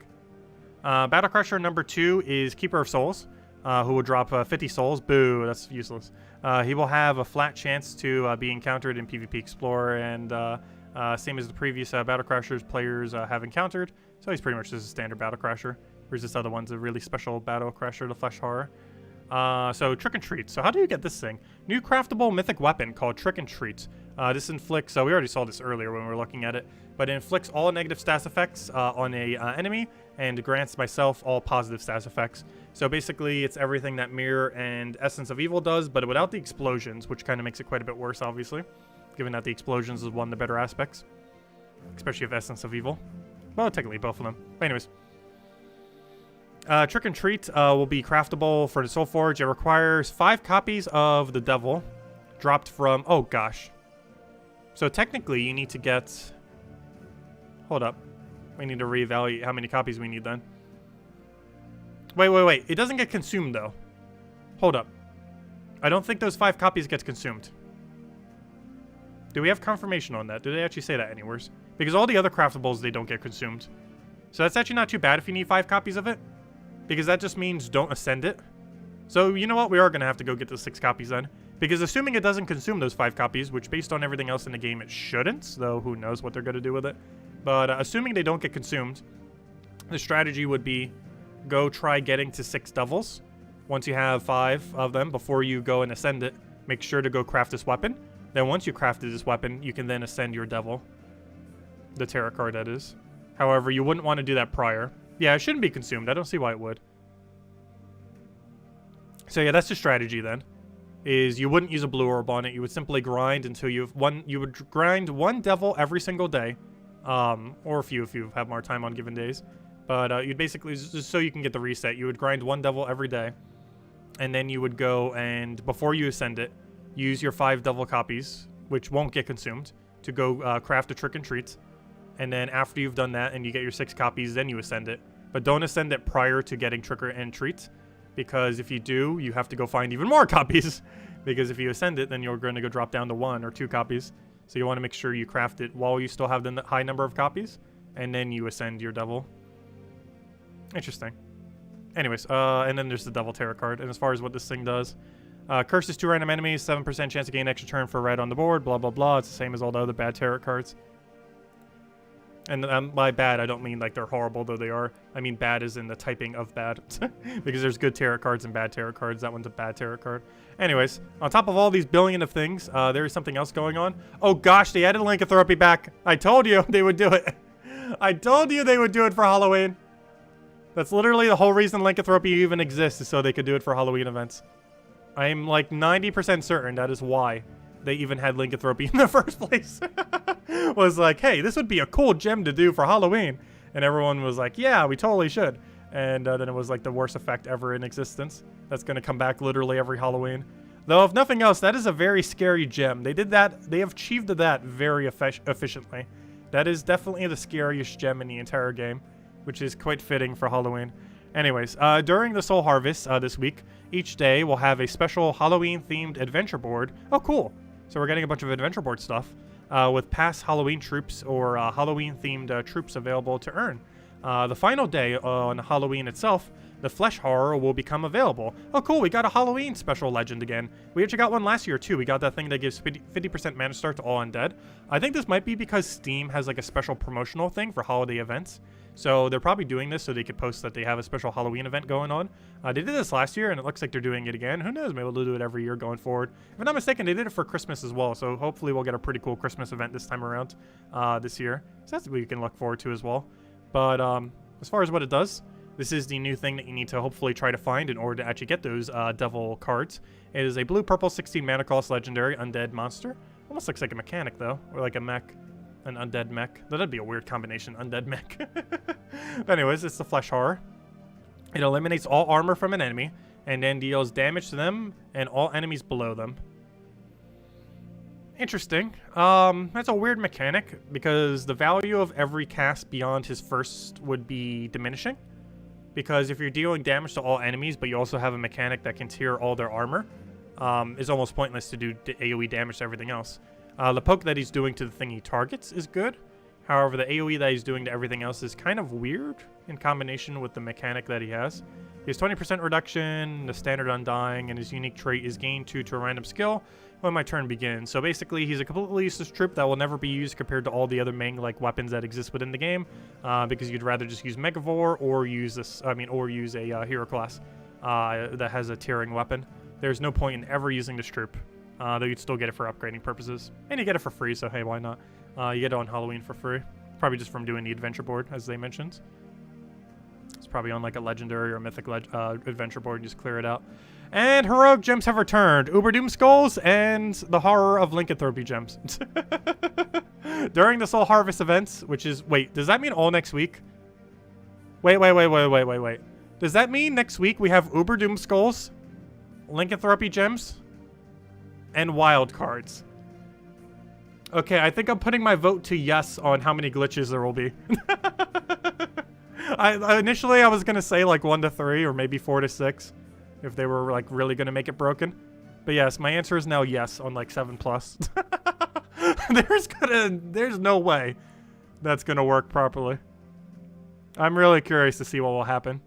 Battle Crusher number 2 is Keeper of Souls. who will drop 50 souls. Boo, that's useless. He will have a flat chance to be encountered in PvP Explorer, and same as the previous Battle Crashers players have encountered. So he's pretty much just a standard Battle Crasher. Whereas this other one's a really special Battle Crasher, the Flesh Horror. So Trick and Treat. So how do you get this thing? New craftable mythic weapon called Trick and Treat. This inflicts, we already saw this earlier when we were looking at it, but it inflicts all negative stats effects on a enemy and grants myself all positive stats effects. So basically it's everything that Mirror and Essence of Evil does, but without the explosions, which kind of makes it quite a bit worse, obviously, given that the explosions is one of the better aspects, especially of Essence of Evil. Well, technically both of them. But anyways. Trick and Treat will be craftable for the Soul Forge. It requires 5 copies of the Devil dropped from... Oh, gosh. So technically, you need to get... Hold up. We need to reevaluate how many copies we need then. Wait. It doesn't get consumed, though. Hold up. I don't think those 5 copies get consumed. Do we have confirmation on that? Do they actually say that anywhere? Because all the other craftables, they don't get consumed. So that's actually not too bad if you need 5 copies of it. Because that just means don't ascend it. So, you know what? We are going to have to go get the 6 copies then. Because assuming it doesn't consume those 5 copies, which based on everything else in the game, it shouldn't. Though, who knows what they're going to do with it. But assuming they don't get consumed, the strategy would be go try getting to 6 devils. Once you have 5 of them, before you go and ascend it, make sure to go craft this weapon. Then once you crafted this weapon, you can then ascend your devil. The tarot card, that is. However, you wouldn't want to do that prior. Yeah, it shouldn't be consumed. I don't see why it would. So yeah, that's the strategy then. Is you wouldn't use a blue orb on it. You would simply grind until you've you would grind 1 devil every single day. Or a few if you have more time on given days. But you'd basically, just so you can get the reset, you would grind 1 devil every day. And then you would go and, before you ascend it, use your 5 devil copies, which won't get consumed, to go craft a Trick and Treat. And then after you've done that and you get your 6 copies, then you ascend it. But don't ascend it prior to getting Trick and Treat. Because if you do, you have to go find even more copies. Because if you ascend it, then you're going to go drop down to 1 or 2 copies. So you want to make sure you craft it while you still have the high number of copies. And then you ascend your devil. Interesting. Anyways, and then there's the Devil Tarot card. And as far as what this thing does, curses 2 random enemies, 7% chance to gain extra turn for red on the board, blah, blah, blah. It's the same as all the other bad tarot cards. And by bad, I don't mean like they're horrible, though they are. I mean bad as in the typing of bad. Because there's good tarot cards and bad tarot cards. That one's a bad tarot card. Anyways, on top of all these billion of things, there is something else going on. Oh gosh, they added lycanthropy back. I told you they would do it. I told you they would do it for Halloween. That's literally the whole reason lycanthropy even exists, is so they could do it for Halloween events. I'm like 90% certain that is why they even had lycanthropy in the first place. Was like, hey, this would be a cool gem to do for Halloween. And everyone was like, yeah, we totally should. And then it was like the worst effect ever in existence. That's going to come back literally every Halloween. Though, if nothing else, that is a very scary gem. They did that. They have achieved that very efficiently. That is definitely the scariest gem in the entire game, which is quite fitting for Halloween. Anyways, during the Soul Harvest this week, each day we'll have a special Halloween-themed adventure board. Oh, cool. So we're getting a bunch of adventure board stuff with past Halloween troops or Halloween-themed troops available to earn. The final day on Halloween itself, the Flesh Horror will become available. Oh, cool. We got a Halloween special legend again. We actually got one last year, too. We got that thing that gives 50% mana start to all undead. I think this might be because Steam has like a special promotional thing for holiday events. So they're probably doing this so they could post that they have a special Halloween event going on. They did this last year, and it looks like they're doing it again. Who knows? Maybe they'll do it every year going forward. If I'm not mistaken, they did it for Christmas as well. So hopefully we'll get a pretty cool Christmas event this time around this year. So that's what we can look forward to as well. But as far as what it does, this is the new thing that you need to hopefully try to find in order to actually get those devil cards. It is a blue-purple 16 mana cost legendary undead monster. Almost looks like a mechanic, though, or like a mech. An undead mech. That'd be a weird combination, undead mech. But anyways, it's the Flesh Horror. It eliminates all armor from an enemy, and then deals damage to them and all enemies below them. Interesting. That's a weird mechanic, because the value of every cast beyond his first would be diminishing. Because if you're dealing damage to all enemies, but you also have a mechanic that can tear all their armor, it's almost pointless to do AoE damage to everything else. The poke that he's doing to the thing he targets is good. However, the AoE that he's doing to everything else is kind of weird in combination with the mechanic that he has. He has 20% reduction, the standard undying, and his unique trait is gain 2 to a random skill when my turn begins. So basically, he's a completely useless troop that will never be used compared to all the other main-like weapons that exist within the game, because you'd rather just use Megavore or use this. Or use a hero class that has a tearing weapon. There's no point in ever using this troop, though you'd still get it for upgrading purposes, and you get it for free. So hey, why not? You get it on Halloween for free, probably just from doing the adventure board, as they mentioned. It's probably on like a legendary or mythic adventure board. You just clear it out. And heroic gems have returned. Uber Doom Skulls and the horror of lycanthropy gems. During the Soul Harvest events, which is... Wait, does that mean all next week? Wait. Does that mean next week we have Uber Doom Skulls, lycanthropy gems, and wild cards? Okay, I think I'm putting my vote to yes on how many glitches there will be. Initially, I was going to say like 1 to 3 or maybe 4 to 6 if they were like really going to make it broken. But yes, my answer is now yes on like 7+. There's no way that's going to work properly. I'm really curious to see what will happen.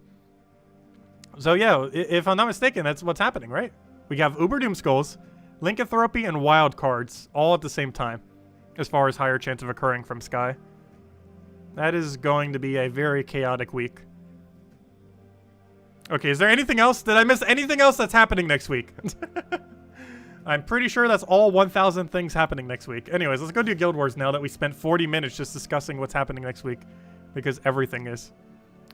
So yeah, if I'm not mistaken, that's what's happening, right? We have Uber Doom Skulls, lycanthropy, and wild cards all at the same time, as far as higher chance of occurring from Sky. That is going to be a very chaotic week. Okay, is there anything else? Did I miss anything else that's happening next week? I'm pretty sure that's all 1,000 things happening next week. Anyways, let's go do Guild Wars now that we spent 40 minutes just discussing what's happening next week. Because everything is.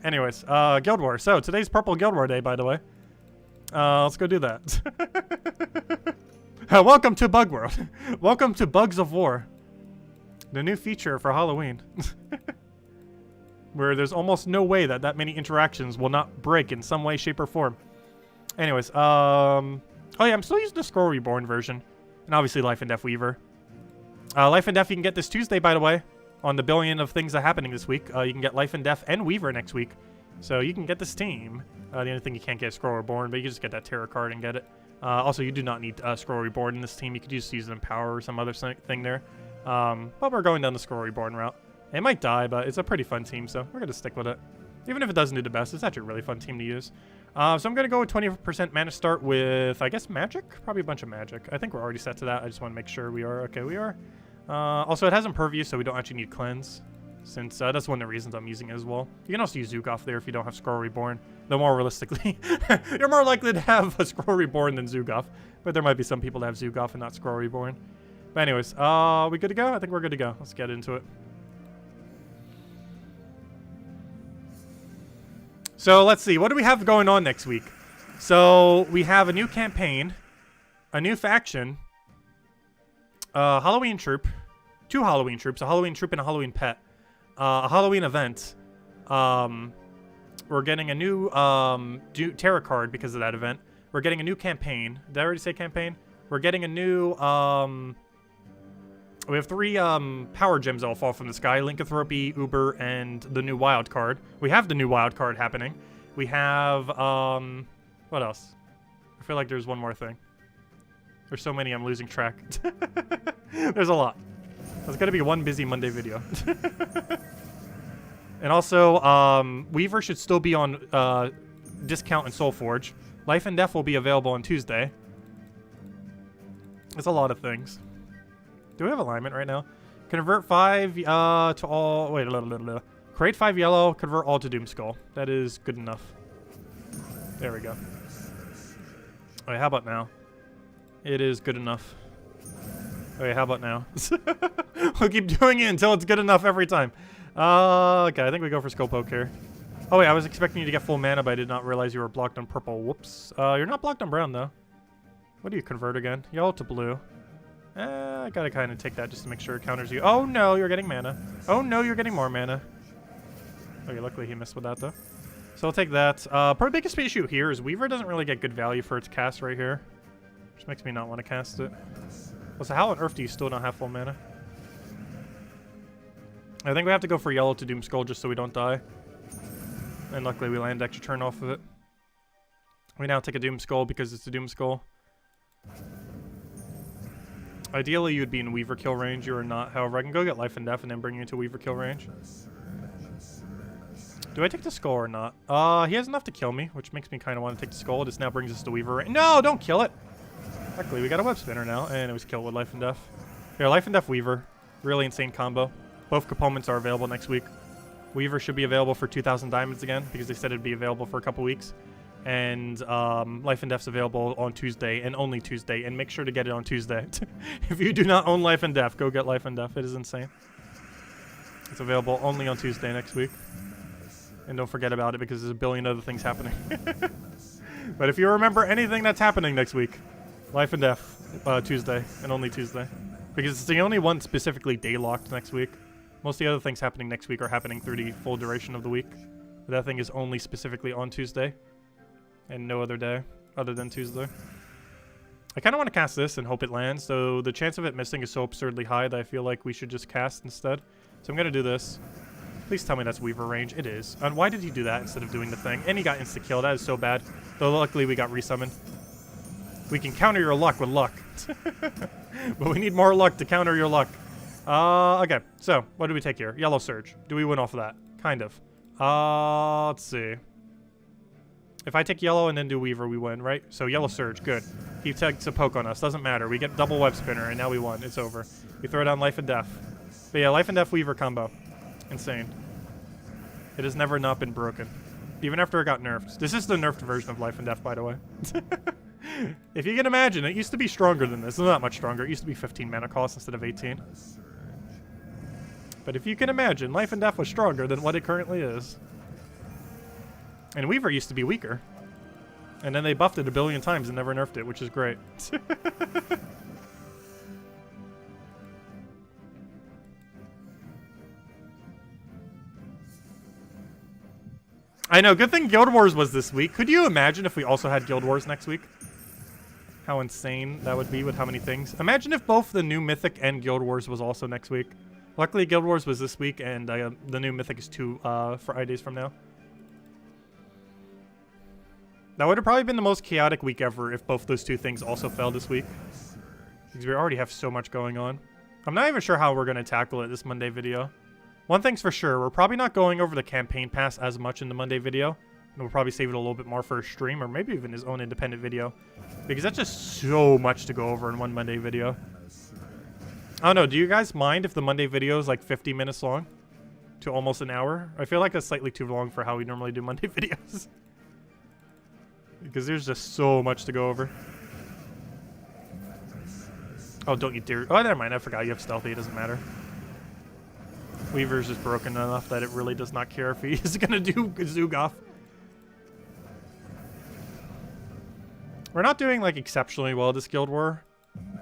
Anyways, Guild Wars. So, today's Purple Guild War Day, by the way. Let's go do that. Welcome to Bug World. Welcome to Bugs of War. The new feature for Halloween. Where there's almost no way that many interactions will not break in some way, shape, or form. Anyways, oh yeah, I'm still using the Scroll Reborn version. And obviously Life and Death Weaver. Life and Death you can get this Tuesday, by the way. On the billion of things that are happening this week. You can get Life and Death and Weaver next week. So you can get this team. The only thing you can't get is Scroll Reborn, but you can just get that Terror card and get it. Also, you do not need Scroll Reborn in this team. You could just use Empower or some other thing there. But we're going down the Scroll Reborn route. It might die, but it's a pretty fun team, so we're going to stick with it. Even if it doesn't do the best, it's actually a really fun team to use. So I'm going to go with 20% mana start with, I guess, Magic? Probably a bunch of Magic. I think we're already set to that. I just want to make sure we are. Okay, we are. Also, it has Impervious, so we don't actually need Cleanse, since that's one of the reasons I'm using it as well. You can also use Zugoff there if you don't have Scroll Reborn. Though more realistically, you're more likely to have a Scroll Reborn than Zugoff. But there might be some people that have Zugoff and not Scroll Reborn. But anyways, we good to go? I think we're good to go. Let's get into it. So let's see, what do we have going on next week? So we have a new campaign, a new faction, a Halloween troop, 2 Halloween troops, a Halloween troop and a Halloween pet, a Halloween event. We're getting a new Terror card because of that event. We're getting a new campaign. Did I already say campaign? We're getting a new we have 3 power gems that will fall from the sky. Lycanthropy, Uber, and the new wild card. We have the new wild card happening. We have, what else? I feel like there's one more thing. There's so many I'm losing track. There's a lot. It's going to be one busy Monday video. And also, Weaver should still be on discount in Soulforge. Life and Death will be available on Tuesday. It's a lot of things. Do we have alignment right now? Convert 5 to all... Wait, create 5 yellow, convert all to Doom Skull. That is good enough. There we go. Alright, how about now? It is good enough. Alright, how about now? We'll keep doing it until it's good enough every time. Okay, I think we go for Skullpoke here. Oh wait, I was expecting you to get full mana, but I did not realize you were blocked on purple. Whoops. You're not blocked on brown, though. What do you convert again? Yellow to blue. I gotta kind of take that just to make sure it counters you. Oh no, you're getting mana. Oh no, you're getting more mana. Okay, luckily he missed with that though. So I'll take that. Probably biggest issue here is Weaver doesn't really get good value for its cast right here. Which makes me not want to cast it. Well, so how on earth do you still not have full mana? I think we have to go for yellow to Doom Skull just so we don't die. And luckily we land extra turn off of it. We now take a Doom Skull because it's a Doom Skull. Ideally, you'd be in Weaver kill range. You are not. However, I can go get Life and Death and then bring you into Weaver kill range. Do I take the skull or not? He has enough to kill me, which makes me kind of want to take the skull. This now brings us to Weaver. No, don't kill it. Luckily, we got a web spinner now, and it was killed with Life and Death. Here, Life and Death Weaver. Really insane combo. Both components are available next week. Weaver should be available for 2,000 diamonds again, because they said it'd be available for a couple weeks. And Life and Death's available on Tuesday, and only Tuesday, and make sure to get it on Tuesday. If you do not own Life and Death, go get Life and Death. It is insane. It's available only on Tuesday next week. And don't forget about it, because there's a billion other things happening. But if you remember anything that's happening next week, Life and Death, Tuesday, and only Tuesday. Because it's the only one specifically day-locked next week. Most of the other things happening next week are happening through the full duration of the week. But that thing is only specifically on Tuesday. And no other day other than Tuesday. I kind of want to cast this and hope it lands, so the chance of it missing is so absurdly high that I feel like we should just cast instead. So I'm going to do this. Please tell me that's Weaver range. It is. And why did he do that instead of doing the thing? And he got insta-kill. That is so bad. Though luckily we got resummoned. We can counter your luck with luck. But we need more luck to counter your luck. Okay. So, what do we take here? Yellow Surge. Do we win off of that? Kind of. Let's see. If I take yellow and then do Weaver, we win, right? So, Yellow Surge. Good. He takes a poke on us. Doesn't matter. We get double web spinner, and now we won. It's over. We throw down Life and Death. But yeah, Life and Death Weaver combo. Insane. It has never not been broken. Even after it got nerfed. This is the nerfed version of Life and Death, by the way. If you can imagine, it used to be stronger than this. Not much stronger. It used to be 15 mana cost instead of 18. But if you can imagine, Life and Death was stronger than what it currently is. And Weaver used to be weaker. And then they buffed it a billion times and never nerfed it, which is great. I know, good thing Guild Wars was this week. Could you imagine if we also had Guild Wars next week? How insane that would be with how many things. Imagine if both the new Mythic and Guild Wars was also next week. Luckily, Guild Wars was this week, and the new Mythic is 2 Fridays from now. That would have probably been the most chaotic week ever if both those two things also fell this week. Because we already have so much going on. I'm not even sure how we're going to tackle it this Monday video. One thing's for sure, we're probably not going over the campaign pass as much in the Monday video. And we'll probably save it a little bit more for a stream, or maybe even his own independent video. Because that's just so much to go over in one Monday video. I don't know, do you guys mind if the Monday video is like 50 minutes long? To almost an hour? I feel like that's slightly too long for how we normally do Monday videos. Because there's just so much to go over. Oh, don't you dare. Oh, never mind. I forgot you have stealthy. It doesn't matter. Weaver's just broken enough that it really does not care if he is going to do Zoogoth. We're not doing, like, exceptionally well this Guild War.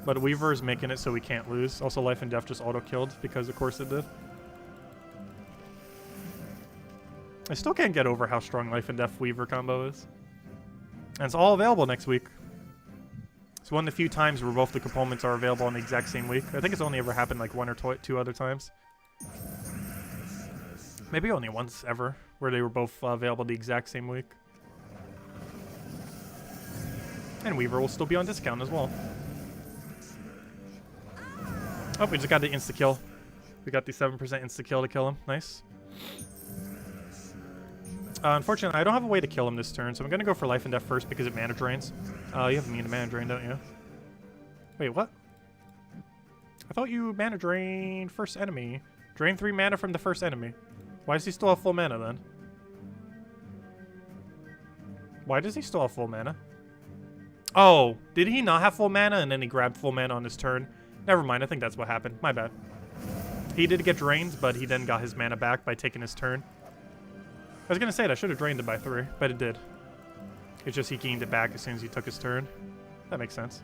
But Weaver is making it so we can't lose. Also, Life and Death just auto-killed because, of course, it did. I still can't get over how strong Life and Death Weaver combo is. And it's all available next week. It's one of the few times where both the components are available on the exact same week. I think it's only ever happened like 1 or 2 other times. Maybe only once ever, where they were both available the exact same week. And Weaver will still be on discount as well. Oh, we just got the insta-kill. We got the 7% insta-kill to kill him. Nice. Unfortunately, I don't have a way to kill him this turn, so I'm going to go for Life and Death first because it mana drains. You have immune to mana drain, don't you? Wait, what? I thought you mana drain first enemy. Drain 3 mana from the first enemy. Why does he still have full mana then? Why does he still have full mana? Oh, did he not have full mana and then he grabbed full mana on his turn? Never mind, I think that's what happened. My bad. He did get drained, but he then got his mana back by taking his turn. I was going to say it, I should have drained it by 3, but it did. It's just he gained it back as soon as he took his turn. That makes sense.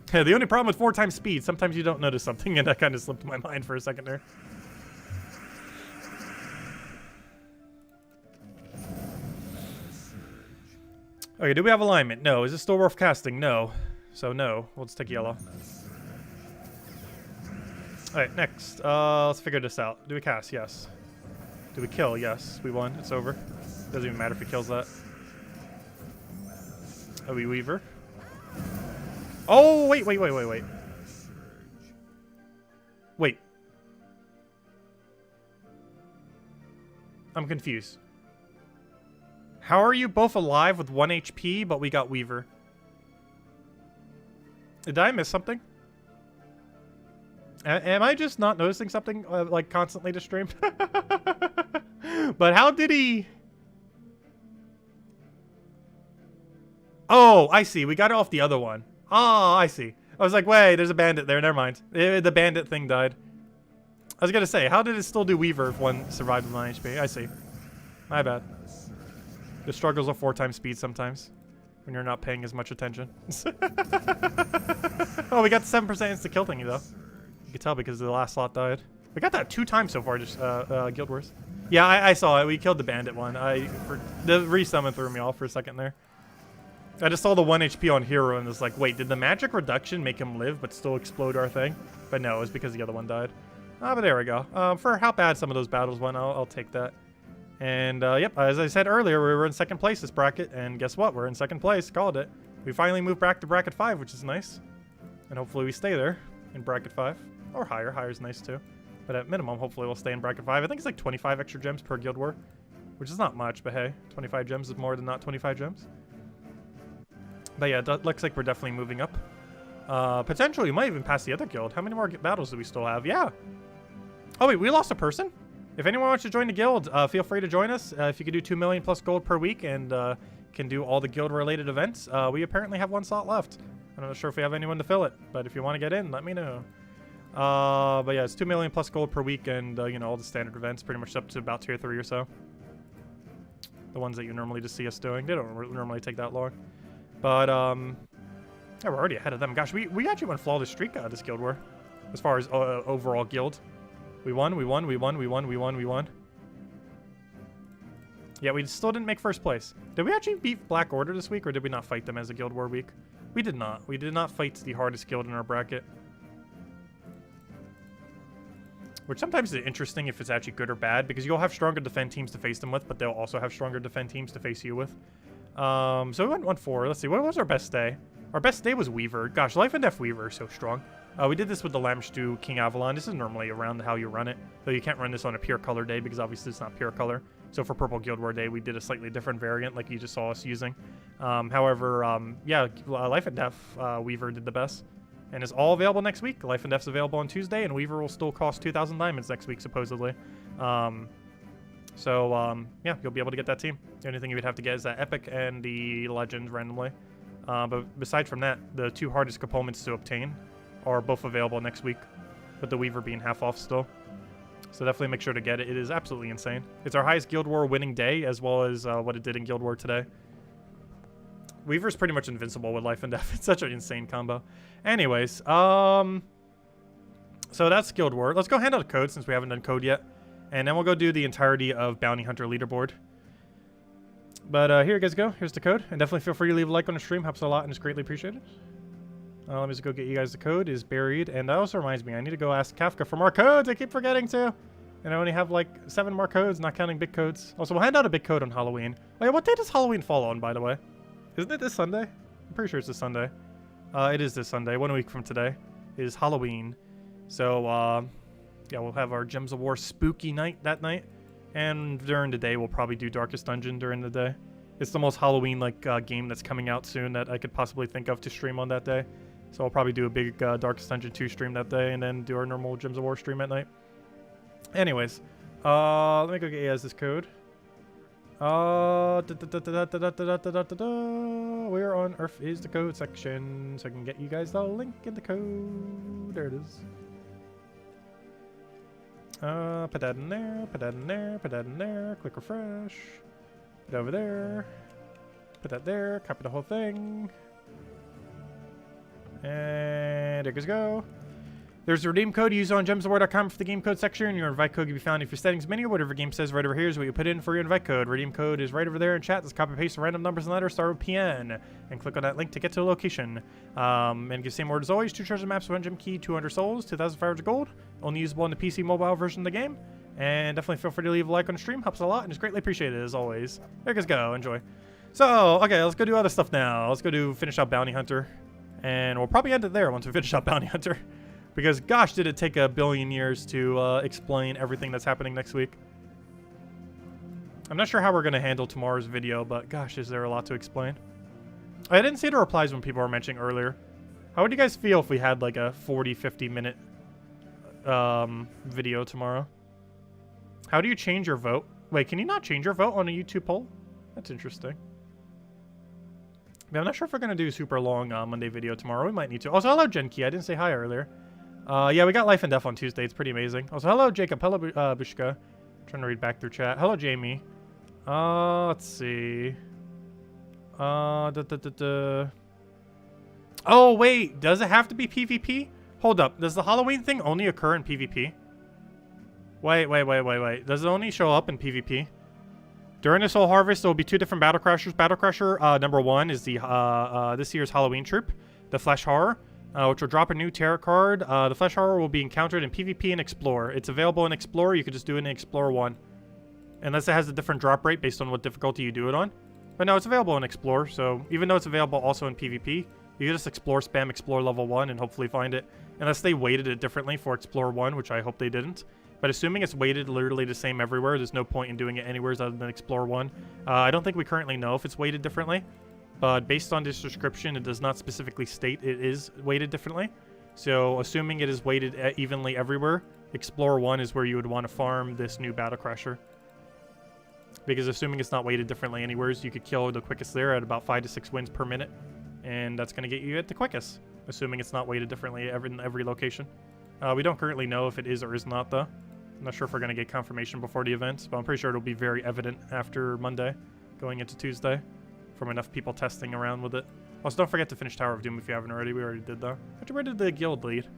The only problem with 4 times speed, sometimes you don't notice something, and that kind of slipped my mind for a second there. Okay, do we have alignment? No. Is it still worth casting? No. So no. We'll just take yellow. Alright, next. Let's figure this out. Do we cast? Yes. Do we kill? Yes. We won. It's over. Doesn't even matter if he kills that. Oh, we Weaver. Oh, wait. Wait. I'm confused. How are you both alive with 1 HP, but we got Weaver? Did I miss something? Am I just not noticing something, like, constantly to stream? But how did he... Oh, I see. We got it off the other one. Oh, I see. I was like, wait, there's a bandit there. Never mind. The bandit thing died. I was going to say, how did it still do Weaver if one survived with 1 HP? I see. My bad. The struggles of 4 times speed sometimes when you're not paying as much attention. Oh, we got the 7% insta kill thingy, though. You can tell because the last slot died. We got that 2 times so far, just Guild Wars. Yeah, I saw it. We killed the bandit one. The resummon threw me off for a second there. I just saw the 1 HP on hero and was like, wait, did the magic reduction make him live but still explode our thing? But no, it was because the other one died. But there we go. For how bad some of those battles went, I'll take that. And yep, as I said earlier, we were in 2nd place this bracket, and guess what? We're in 2nd place. Called it. We finally moved back to bracket 5, which is nice. And hopefully we stay there in bracket 5. Or higher. Higher is nice too. But at minimum, hopefully we'll stay in bracket 5. I think it's like 25 extra gems per Guild War, which is not much, but hey, 25 gems is more than not 25 gems. But yeah, it looks like we're definitely moving up. Potentially, we might even pass the other guild. How many more battles do we still have? Yeah. Oh, wait, we lost a person? If anyone wants to join the guild, feel free to join us. If you can do 2 million plus gold per week and can do all the guild-related events, we apparently have 1 slot left. I'm not sure if we have anyone to fill it, but if you want to get in, let me know. But yeah, it's 2 million plus gold per week and, you know, all the standard events, pretty much up to about tier 3 or so. The ones that you normally just see us doing. They don't normally take that long. But, yeah, we're already ahead of them. Gosh, we actually went flawless streak out of this Guild War. As far as overall guild. We won. Yeah, we still didn't make 1st place. Did we actually beat Black Order this week, or did we not fight them as a Guild War week? We did not. We did not fight the hardest guild in our bracket. Which sometimes is interesting if it's actually good or bad, because you'll have stronger defend teams to face them with, but they'll also have stronger defend teams to face you with. So we went 1-4. Let's see, what was our best day? Our best day was Weaver. Gosh, Life and Death Weaver is so strong. We did this with the Lamb Stew King Avalon. This is normally around how you run it, though you can't run this on a pure color day because obviously it's not pure color. So for Purple Guild War Day, we did a slightly different variant like you just saw us using. However, yeah, Life and Death Weaver did the best. And it's all available next week. Life and Death's available on Tuesday, and Weaver will still cost 2,000 diamonds next week, supposedly. Yeah, you'll be able to get that team. The only thing you would have to get is that Epic and the Legend randomly. But besides from that, the 2 hardest components to obtain are both available next week, with the Weaver being half off still. So definitely make sure to get it. It is absolutely insane. It's our highest Guild War winning day, as well as what it did in Guild War today. Weaver's pretty much invincible with Life and Death. It's such an insane combo. Anyways, so that's Guild War. Let's go hand out a code since we haven't done code yet. And then we'll go do the entirety of Bounty Hunter Leaderboard. But here you guys go. Here's the code. And definitely feel free to leave a like on the stream. Helps a lot and is greatly appreciated. Let me just go get you guys the code. Is buried. And that also reminds me, I need to go ask Kafka for more codes. I keep forgetting to. And I only have like 7 more codes, not counting big codes. Also, we'll hand out a big code on Halloween. Oh yeah, what day does Halloween fall on, by the way? Isn't it this Sunday? I'm pretty sure it's this Sunday. It is this Sunday. 1 week from today is Halloween. So, yeah, we'll have our Gems of War spooky night that night. And during the day, we'll probably do Darkest Dungeon during the day. It's the most Halloween-like game that's coming out soon that I could possibly think of to stream on that day. So I'll probably do a big Darkest Dungeon 2 stream that day and then do our normal Gems of War stream at night. Anyways, let me go get you guys this code. Where on earth is the code section so I can get you guys the link in the code? There it is. Put that in there, put that in there, put that in there, click refresh. Put it over there. Put that there, copy the whole thing. And there goes go. There's a redeem code you use on gemsofwar.com for the game code section. Your invite code can be found in your settings menu. Whatever game says right over here is what you put in for your invite code. Redeem code is right over there in chat. Just copy paste the random numbers and letters, start with PN, and click on that link to get to the location. And give the same word as always: 2 treasure maps, 1 gem key, 200 souls, 2,500 gold. Only usable in the PC mobile version of the game. And definitely feel free to leave a like on the stream. Helps a lot and is greatly appreciated as always. There you guys go. Enjoy. So, okay, let's go do other stuff now. Let's go finish out Bounty Hunter. And we'll probably end it there once we finish out Bounty Hunter. Because gosh, did it take a billion years to explain everything that's happening next week. I'm not sure how we're going to handle tomorrow's video, but gosh, is there a lot to explain. I didn't see the replies when people were mentioning earlier. How would you guys feel if we had like a 40-50 minute video tomorrow? How do you change your vote? Wait, can you not change your vote on a YouTube poll? That's interesting. Yeah, I'm not sure if we're going to do a super long Monday video tomorrow. We might need to. Also, hello, Genki. I didn't say hi earlier. Yeah, we got Life and Death on Tuesday. It's pretty amazing. Also, hello, Jacob. Hello, Bushka. Trying to read back through chat. Hello, Jamie. Let's see. Oh, wait. Does it have to be PvP? Hold up. Does the Halloween thing only occur in PvP? Wait. Does it only show up in PvP? During this whole harvest, there will be 2 different Battle Crashers. Battle Crasher number 1 is the this year's Halloween troop, the Flesh Horror, which will drop a new tarot card. The Flesh Horror will be encountered in PvP and Explore. It's available in Explore. You could just do it in Explore 1. Unless it has a different drop rate based on what difficulty you do it on. But no, it's available in Explore, so even though it's available also in PvP, you can just Explore, spam Explore level 1 and hopefully find it. Unless they weighted it differently for Explore 1, which I hope they didn't. But assuming it's weighted literally the same everywhere, there's no point in doing it anywhere other than Explore 1. I don't think we currently know if it's weighted differently. But based on this description, it does not specifically state it is weighted differently. So assuming it is weighted evenly everywhere, Explore 1 is where you would want to farm this new Battle Crasher. Because assuming it's not weighted differently anywhere, you could kill the quickest there at about 5 to 6 wins per minute. And that's going to get you at the quickest, assuming it's not weighted differently in every location. We don't currently know if it is or is not, though. I'm not sure if we're going to get confirmation before the event, but I'm pretty sure it'll be very evident after Monday, going into Tuesday, from enough people testing around with it. Also, don't forget to finish Tower of Doom if you haven't already. We already did, though. Actually, where did the guild lead?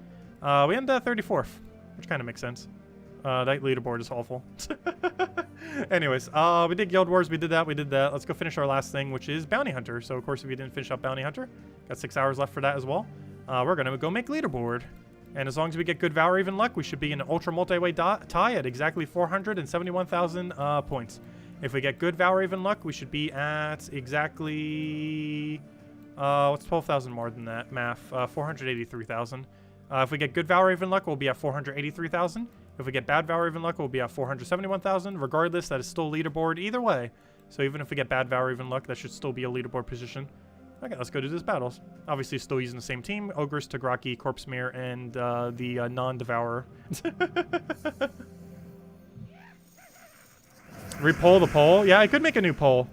We ended at 34th, which kind of makes sense. That leaderboard is awful. Anyways, we did Guild Wars. We did that. Let's go finish our last thing, which is Bounty Hunter. So, of course, if you didn't finish up Bounty Hunter, got 6 hours left for that as well. We're going to go make Leaderboard. And as long as we get good Valor Even Luck, we should be in an Ultra Multi-Way tie at exactly 471,000 points. If we get good Valor Even Luck, we should be at exactly... what's 12,000 more than that? Math. 483,000. If we get good Valor Even Luck, we'll be at 483,000. If we get bad Valor Even Luck, we'll be at 471,000. Regardless, that is still Leaderboard either way. So even if we get bad Valor Even Luck, that should still be a Leaderboard position. Okay, let's go do this battles. Obviously, still using the same team. Ogres, Tagraki, Corpsemere, and the non-Devourer. Repoll the poll? Yeah, I could make a new poll.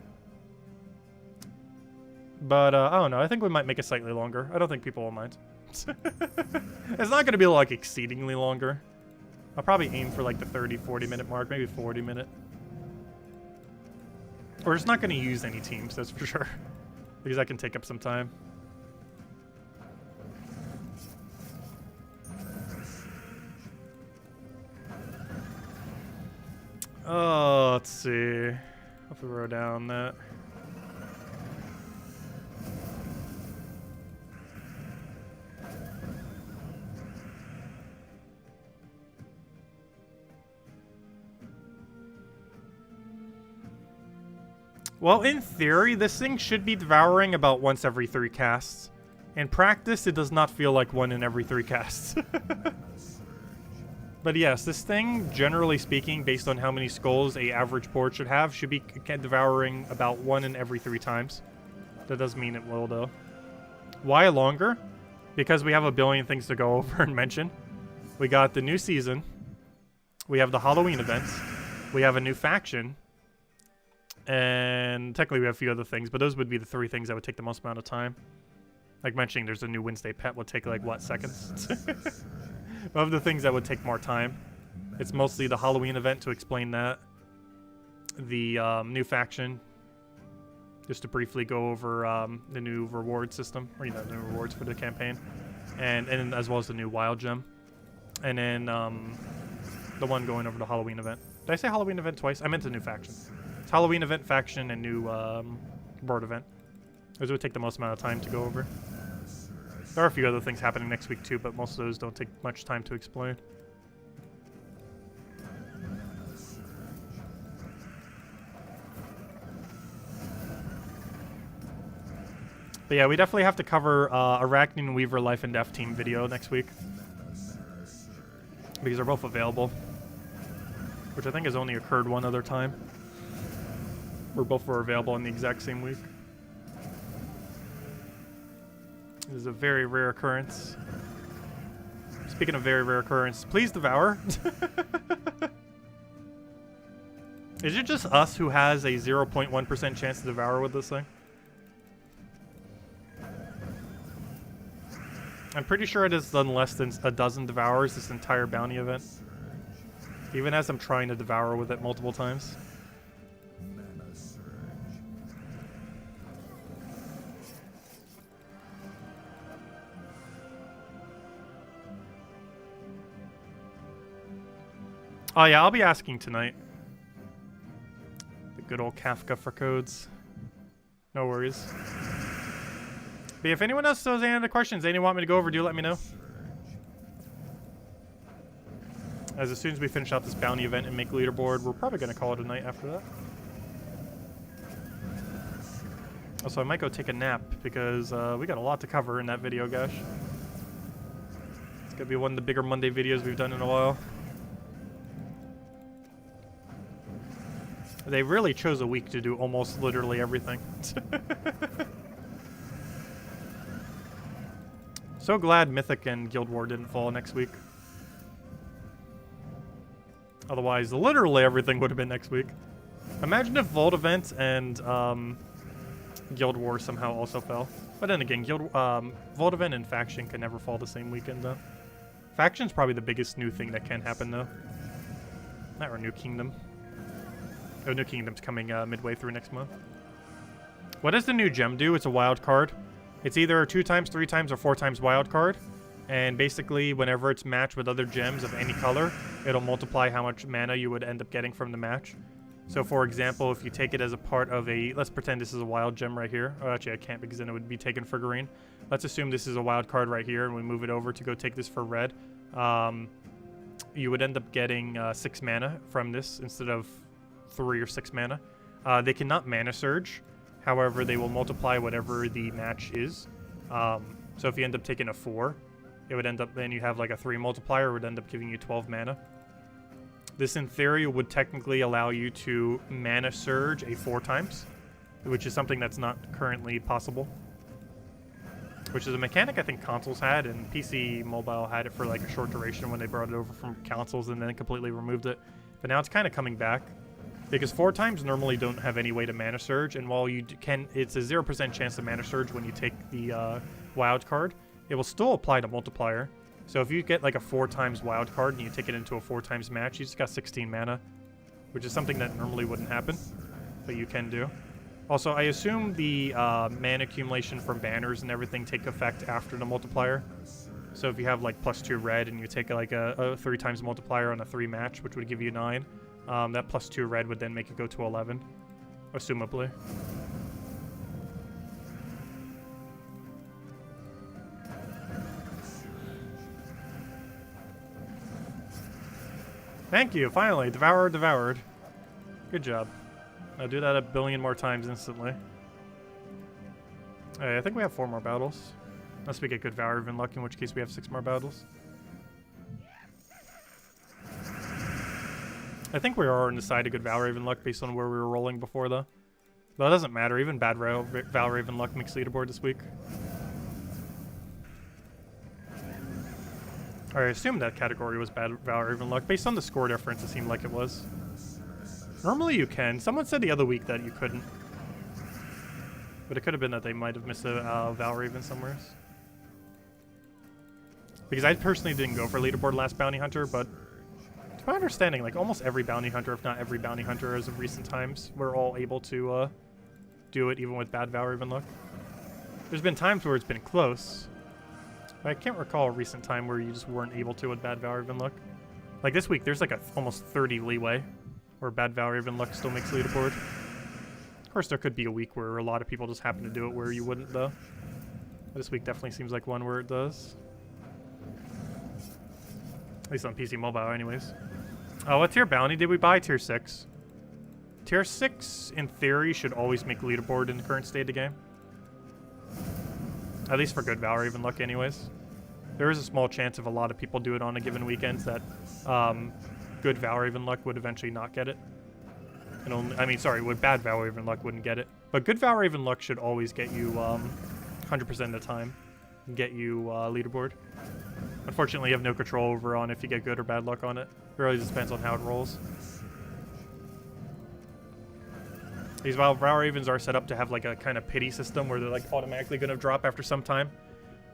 But, I don't know. I think we might make it slightly longer. I don't think people will mind. It's not going to be, like, exceedingly longer. I'll probably aim for, like, the 30-40 minute mark. Maybe 40 minute. We're just not going to use any teams, that's for sure. Because that can take up some time. Oh, let's see. If we wrote down that. Well, in theory, this thing should be devouring about once every 3 casts. In practice, it does not feel like 1 in every 3 casts. But yes, this thing, generally speaking, based on how many skulls a average board should have, should be devouring about 1 in every 3 times. That does mean it will, though. Why longer? Because we have a billion things to go over and mention. We got the new season. We have the Halloween events. We have a new faction. And technically we have a few other things, but those would be the 3 things that would take the most amount of time. Like mentioning there's a new Wednesday pet would take like, what, seconds? Of the things that would take more time. It's mostly the Halloween event to explain that. The new faction. Just to briefly go over the new reward system. Or, you know, the new rewards for the campaign. And as well as the new wild gem. And then the one going over the Halloween event. Did I say Halloween event twice? I meant the new faction. It's Halloween event, faction, and new board event. Those would take the most amount of time to go over. There are a few other things happening next week too, but most of those don't take much time to explain. But yeah, we definitely have to cover Arachne Weaver Life and Death team video next week. Because they're both available. Which I think has only occurred one other time. Or both were available in the exact same week. This is a very rare occurrence. Speaking of very rare occurrence, please devour. Is it just us who has a 0.1% chance to devour with this thing? I'm pretty sure it has done less than a dozen devours this entire bounty event. Even as I'm trying to devour with it multiple times. Oh yeah, I'll be asking tonight. The good old Kafka for codes. No worries. But if anyone else has any other questions, anyone want me to go over, do let me know. As soon as we finish out this bounty event and make leaderboard, we're probably going to call it a night after that. Also, I might go take a nap because we got a lot to cover in that video, gosh. It's going to be one of the bigger Monday videos we've done in a while. They really chose a week to do almost literally everything. So glad Mythic and Guild War didn't fall next week. Otherwise, literally everything would have been next week. Imagine if Vault Event and Guild War somehow also fell. But then again, Vault Event and Faction can never fall the same weekend, though. Faction's probably the biggest new thing that can happen, though. Not our New Kingdom. Oh, New Kingdom's coming midway through next month. What does the new gem do? It's a wild card. It's either 2 times, 3 times, or 4 times wild card. And basically, whenever it's matched with other gems of any color, it'll multiply how much mana you would end up getting from the match. So, for example, if you take it as a part of a... Let's pretend this is a wild gem right here. Oh, actually, I can't because then it would be taken for green. Let's assume this is a wild card right here, and we move it over to go take this for red. You would end up getting 6 mana from this instead of 3 or 6 mana. They cannot mana surge. However, they will multiply whatever the match is. So if you end up taking a 4, it would end up, then you have like a 3 multiplier, it would end up giving you 12 mana. This in theory would technically allow you to mana surge a 4 times, which is something that's not currently possible. Which is a mechanic I think consoles had, and PC Mobile had it for like a short duration when they brought it over from consoles and then completely removed it. But now it's kind of coming back. Because 4 times normally don't have any way to mana surge, and while you can, it's a 0% chance to mana surge when you take the wild card, it will still apply to multiplier. So if you get like a 4 times wild card and you take it into a 4 times match, you just got 16 mana, which is something that normally wouldn't happen, but you can do. Also, I assume the mana accumulation from banners and everything take effect after the multiplier. So if you have like +2 red and you take like a 3 times multiplier on a 3 match, which would give you 9. That +2 red would then make it go to 11, assumably. Thank you, finally. Devoured. Good job. I'll do that a billion more times instantly. Alright, I think we have 4 more battles. Unless we get good Valor even luck, in which case we have 6 more battles. I think we are on the side of good Valraven luck based on where we were rolling before, though. But it doesn't matter. Even bad Valraven luck makes leaderboard this week. Or I assume that category was bad Valraven luck. Based on the score difference, it seemed like it was. Normally you can. Someone said the other week that you couldn't. But it could have been that they might have missed a Valraven somewhere. Because I personally didn't go for leaderboard last Bounty Hunter, but... my understanding, like almost every bounty hunter, if not every bounty hunter as of recent times, we're all able to do it even with bad Valraven luck. There's been times where it's been close, but I can't recall a recent time where you just weren't able to with bad Valraven luck. Like this week, there's like a almost 30 leeway where bad Valraven luck still makes leaderboard. Of course, there could be a week where a lot of people just happen to do it where you wouldn't, though. But this week definitely seems like one where it does. At least on PC Mobile, anyways. Oh, what tier bounty did we buy? Tier 6. Tier 6, in theory, should always make leaderboard in the current state of the game. At least for good Valraven luck, anyways. There is a small chance if a lot of people do it on a given weekend that good Valraven luck would eventually not get it. And only, I mean, sorry, with bad Valraven luck wouldn't get it. But good Valraven luck should always get you 100% of the time. Get you leaderboard. Unfortunately, you have no control over on if you get good or bad luck on it. It really just depends on how it rolls. These Valravens are set up to have like a kind of pity system where they're like automatically going to drop after some time.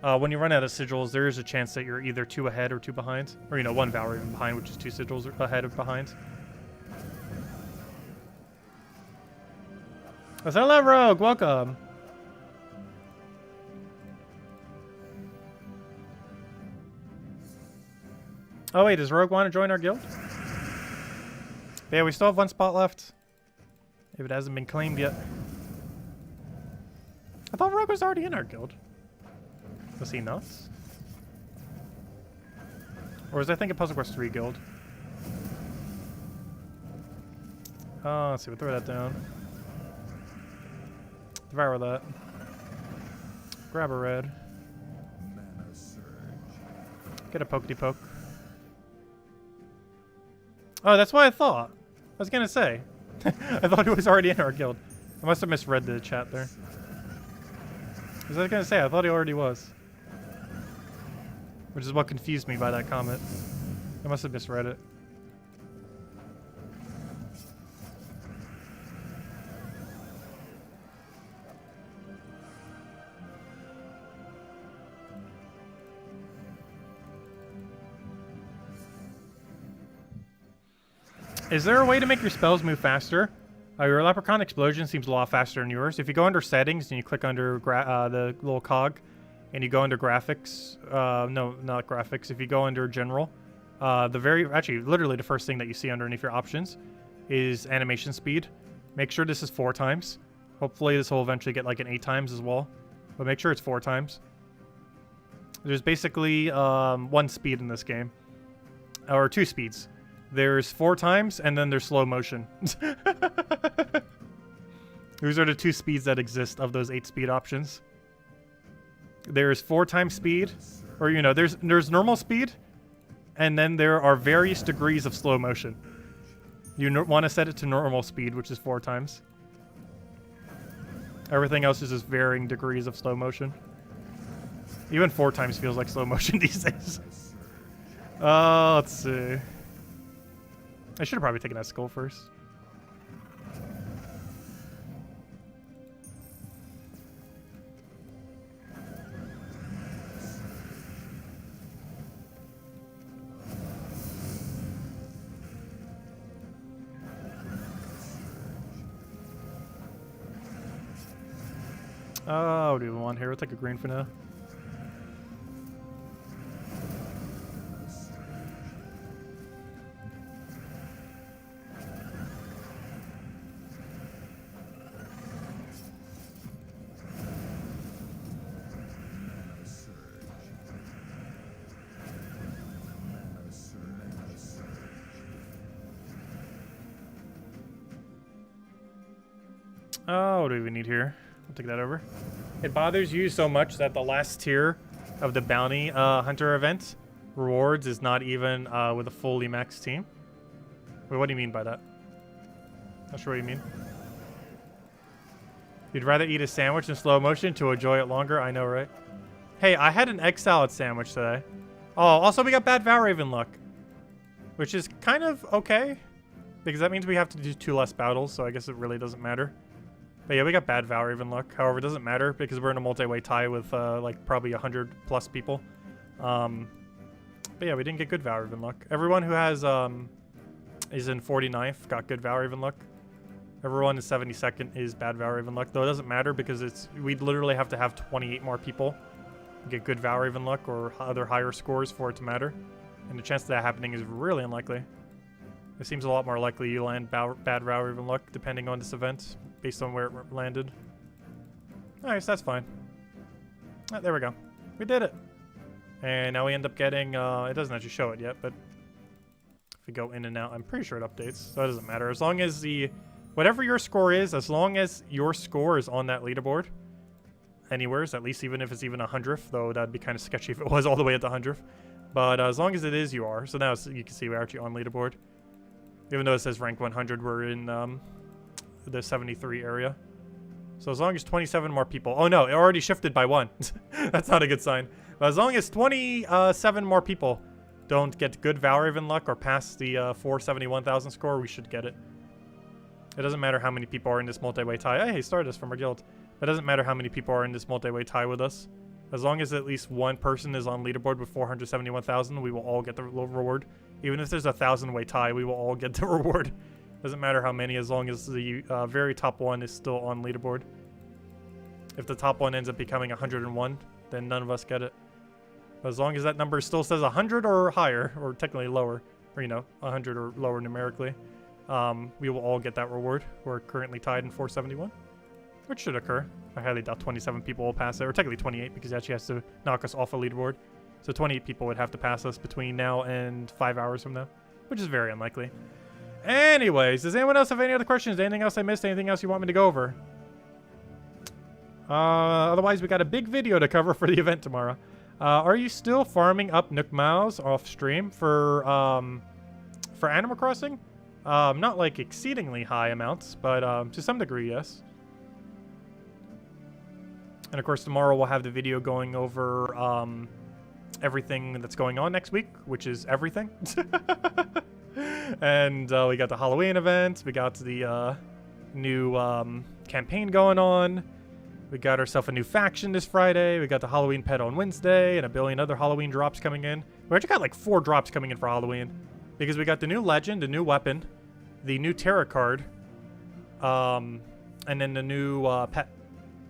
When you run out of sigils, there is a chance that you're either 2 ahead or 2 behind. Or, you know, 1 Valraven behind, which is 2 sigils ahead or behind. Hello, Rogue. Welcome. Oh, wait. Does Rogue want to join our guild? Yeah, we still have 1 spot left. If it hasn't been claimed yet. I thought Rogue was already in our guild. Was he nuts? Or was I thinking Puzzle Quest 3 guild? Let's see. We'll throw that down. Devour that. Grab a red. Get a pokety poke. Oh, that's what I thought. I was gonna say. I thought he was already in our guild. I must have misread the chat there. I was gonna say, I thought he already was. Which is what confused me by that comment. I must have misread it. Is there a way to make your spells move faster? Your Leprechaun Explosion seems a lot faster than yours. If you go under Settings and you click under the little cog, and you go under Graphics, no, not Graphics. If you go under General, actually, literally the first thing that you see underneath your options is Animation Speed. Make sure this is 4 times. Hopefully this will eventually get like an 8 times as well. But make sure it's 4 times. There's basically 1 speed in this game. Or 2 speeds. There's 4 times, and then there's slow motion. Those are the 2 speeds that exist of those 8 speed options. There's 4 times speed, or you know, there's normal speed, and then there are various degrees of slow motion. You want to set it to normal speed, which is 4 times. Everything else is just varying degrees of slow motion. Even 4 times feels like slow motion these days. Let's see. I should have probably taken that skull first. Oh, what do we want here? We'll take a green for now. Oh, what do we need here? I'll take that over. It bothers you so much that the last tier of the bounty hunter event rewards is not even with a fully maxed team. Wait, what do you mean by that? Not sure what you mean. You'd rather eat a sandwich in slow motion to enjoy it longer? I know, right? Hey, I had an egg salad sandwich today. Oh, also we got bad Valraven luck. Which is kind of okay. Because that means we have to do 2 less battles, so I guess it really doesn't matter. But yeah, we got bad Valraven luck. However, it doesn't matter because we're in a multi-way tie with like probably 100 plus people. But yeah, we didn't get good Valraven luck. Everyone who has is in 49th got good Valraven luck. Everyone in 72nd is bad Valraven luck. Though it doesn't matter because we'd literally have to have 28 more people get good Valraven luck or other higher scores for it to matter. And the chance of that happening is really unlikely. It seems a lot more likely you land bad Valraven luck depending on this event, based on where it landed. Nice, that's fine. There we go. We did it. And now we end up getting, it doesn't actually show it yet, but if we go in and out, I'm pretty sure it updates, so it doesn't matter. As long as whatever your score is, as long as your score is on that leaderboard, anywheres, at least even if it's even 100th, though that'd be kind of sketchy if it was all the way at the 100th. But as long as it is, you are. So now you can see we're actually on leaderboard. Even though it says rank 100, we're in the 73 area. So as long as 27 more people... Oh no, it already shifted by 1. That's not a good sign. But as long as 27 more people don't get good Valraven luck or pass the 471,000 score, we should get it. It doesn't matter how many people are in this multi-way tie. Hey, Stardust from our guild. It doesn't matter how many people are in this multi-way tie with us. As long as at least one person is on leaderboard with 471,000, we will all get the reward. Even if there's a 1,000-way tie, we will all get the reward. Doesn't matter how many, as long as the very top one is still on leaderboard. If the top one ends up becoming 101, then none of us get it. But as long as that number still says 100 or higher, or technically lower, or 100 or lower numerically, we will all get that reward. We're currently tied in 471, which should occur. I highly doubt 27 people will pass it, or technically 28, because he actually has to knock us off a leaderboard. So 28 people would have to pass us between now and 5 hours from now, which is very unlikely. Anyways, does anyone else have any other questions? Anything else I missed? Anything else you want me to go over? Otherwise, we got a big video to cover for the event tomorrow. Are you still farming up Nook Miles off stream for Animal Crossing? Not like exceedingly high amounts, but to some degree, yes. And of course, tomorrow we'll have the video going over everything that's going on next week, which is everything. And we got the Halloween event. We got the new campaign going on. We got ourselves a new faction this Friday. We got the Halloween pet on Wednesday and a billion other Halloween drops coming in. We actually got like 4 drops coming in for Halloween because we got the new legend, the new weapon, the new tarot card, and then the new pet.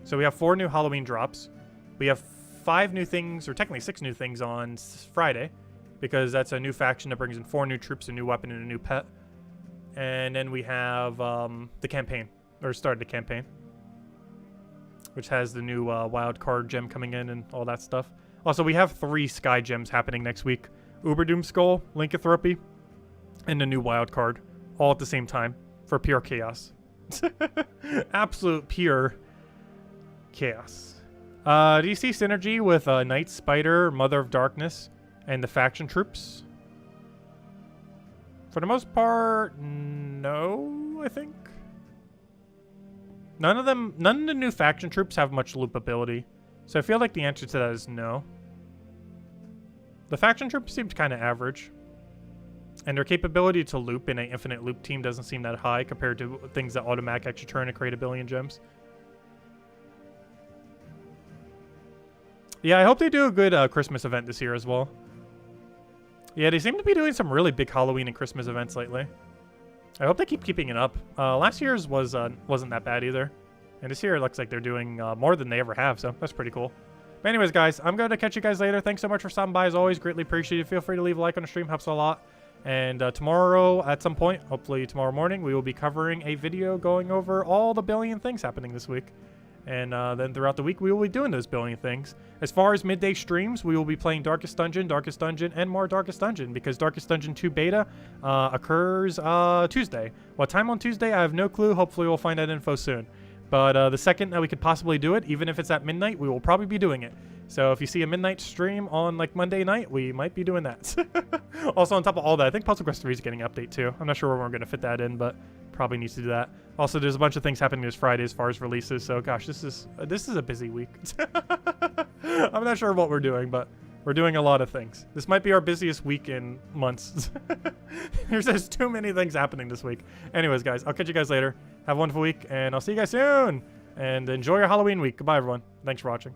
So we have 4 new Halloween drops. We have 5 new things, or technically 6 new things on Friday, because that's a new faction that brings in 4 new troops, a new weapon, and a new pet. And then we have the campaign, or started the campaign, which has the new wild card gem coming in and all that stuff. Also, we have 3 sky gems happening next week. Uberdoom Skull, Lycanthropy, and the new wild card, all at the same time for pure chaos. Absolute pure chaos. Do you see synergy with Night Spider, Mother of Darkness, and the faction troops? For the most part, no, I think. None of the new faction troops have much loop ability. So I feel like the answer to that is no. The faction troops seems kind of average. And their capability to loop in an infinite loop team doesn't seem that high compared to things that automatic actually turn and create a billion gems. Yeah, I hope they do a good Christmas event this year as well. Yeah, they seem to be doing some really big Halloween and Christmas events lately. I hope they keep keeping it up. Last year's wasn't that bad either. And this year it looks like they're doing more than they ever have, so that's pretty cool. But anyways, guys, I'm going to catch you guys later. Thanks so much for stopping by as always. Greatly appreciated. Feel free to leave a like on the stream. Helps a lot. And tomorrow, at some point, hopefully tomorrow morning, we will be covering a video going over all the billion things happening this week. And then throughout the week, we will be doing those billion things. As far as midday streams, we will be playing Darkest Dungeon, and more Darkest Dungeon, because Darkest Dungeon 2 beta occurs Tuesday. What time on Tuesday, I have no clue. Hopefully, we'll find that info soon. But the second that we could possibly do it, even if it's at midnight, we will probably be doing it. So if you see a midnight stream on like Monday night, we might be doing that. Also, on top of all that, I think Puzzle Quest 3 is getting an update too. I'm not sure where we're going to fit that in, but probably needs to do that. Also, there's a bunch of things happening this Friday as far as releases. So gosh, this is a busy week. I'm not sure what we're doing, but we're doing a lot of things. This might be our busiest week in months. There's just too many things happening this week. Anyways, guys, I'll catch you guys later. Have a wonderful week, and I'll see you guys soon. And enjoy your Halloween week. Goodbye, everyone. Thanks for watching.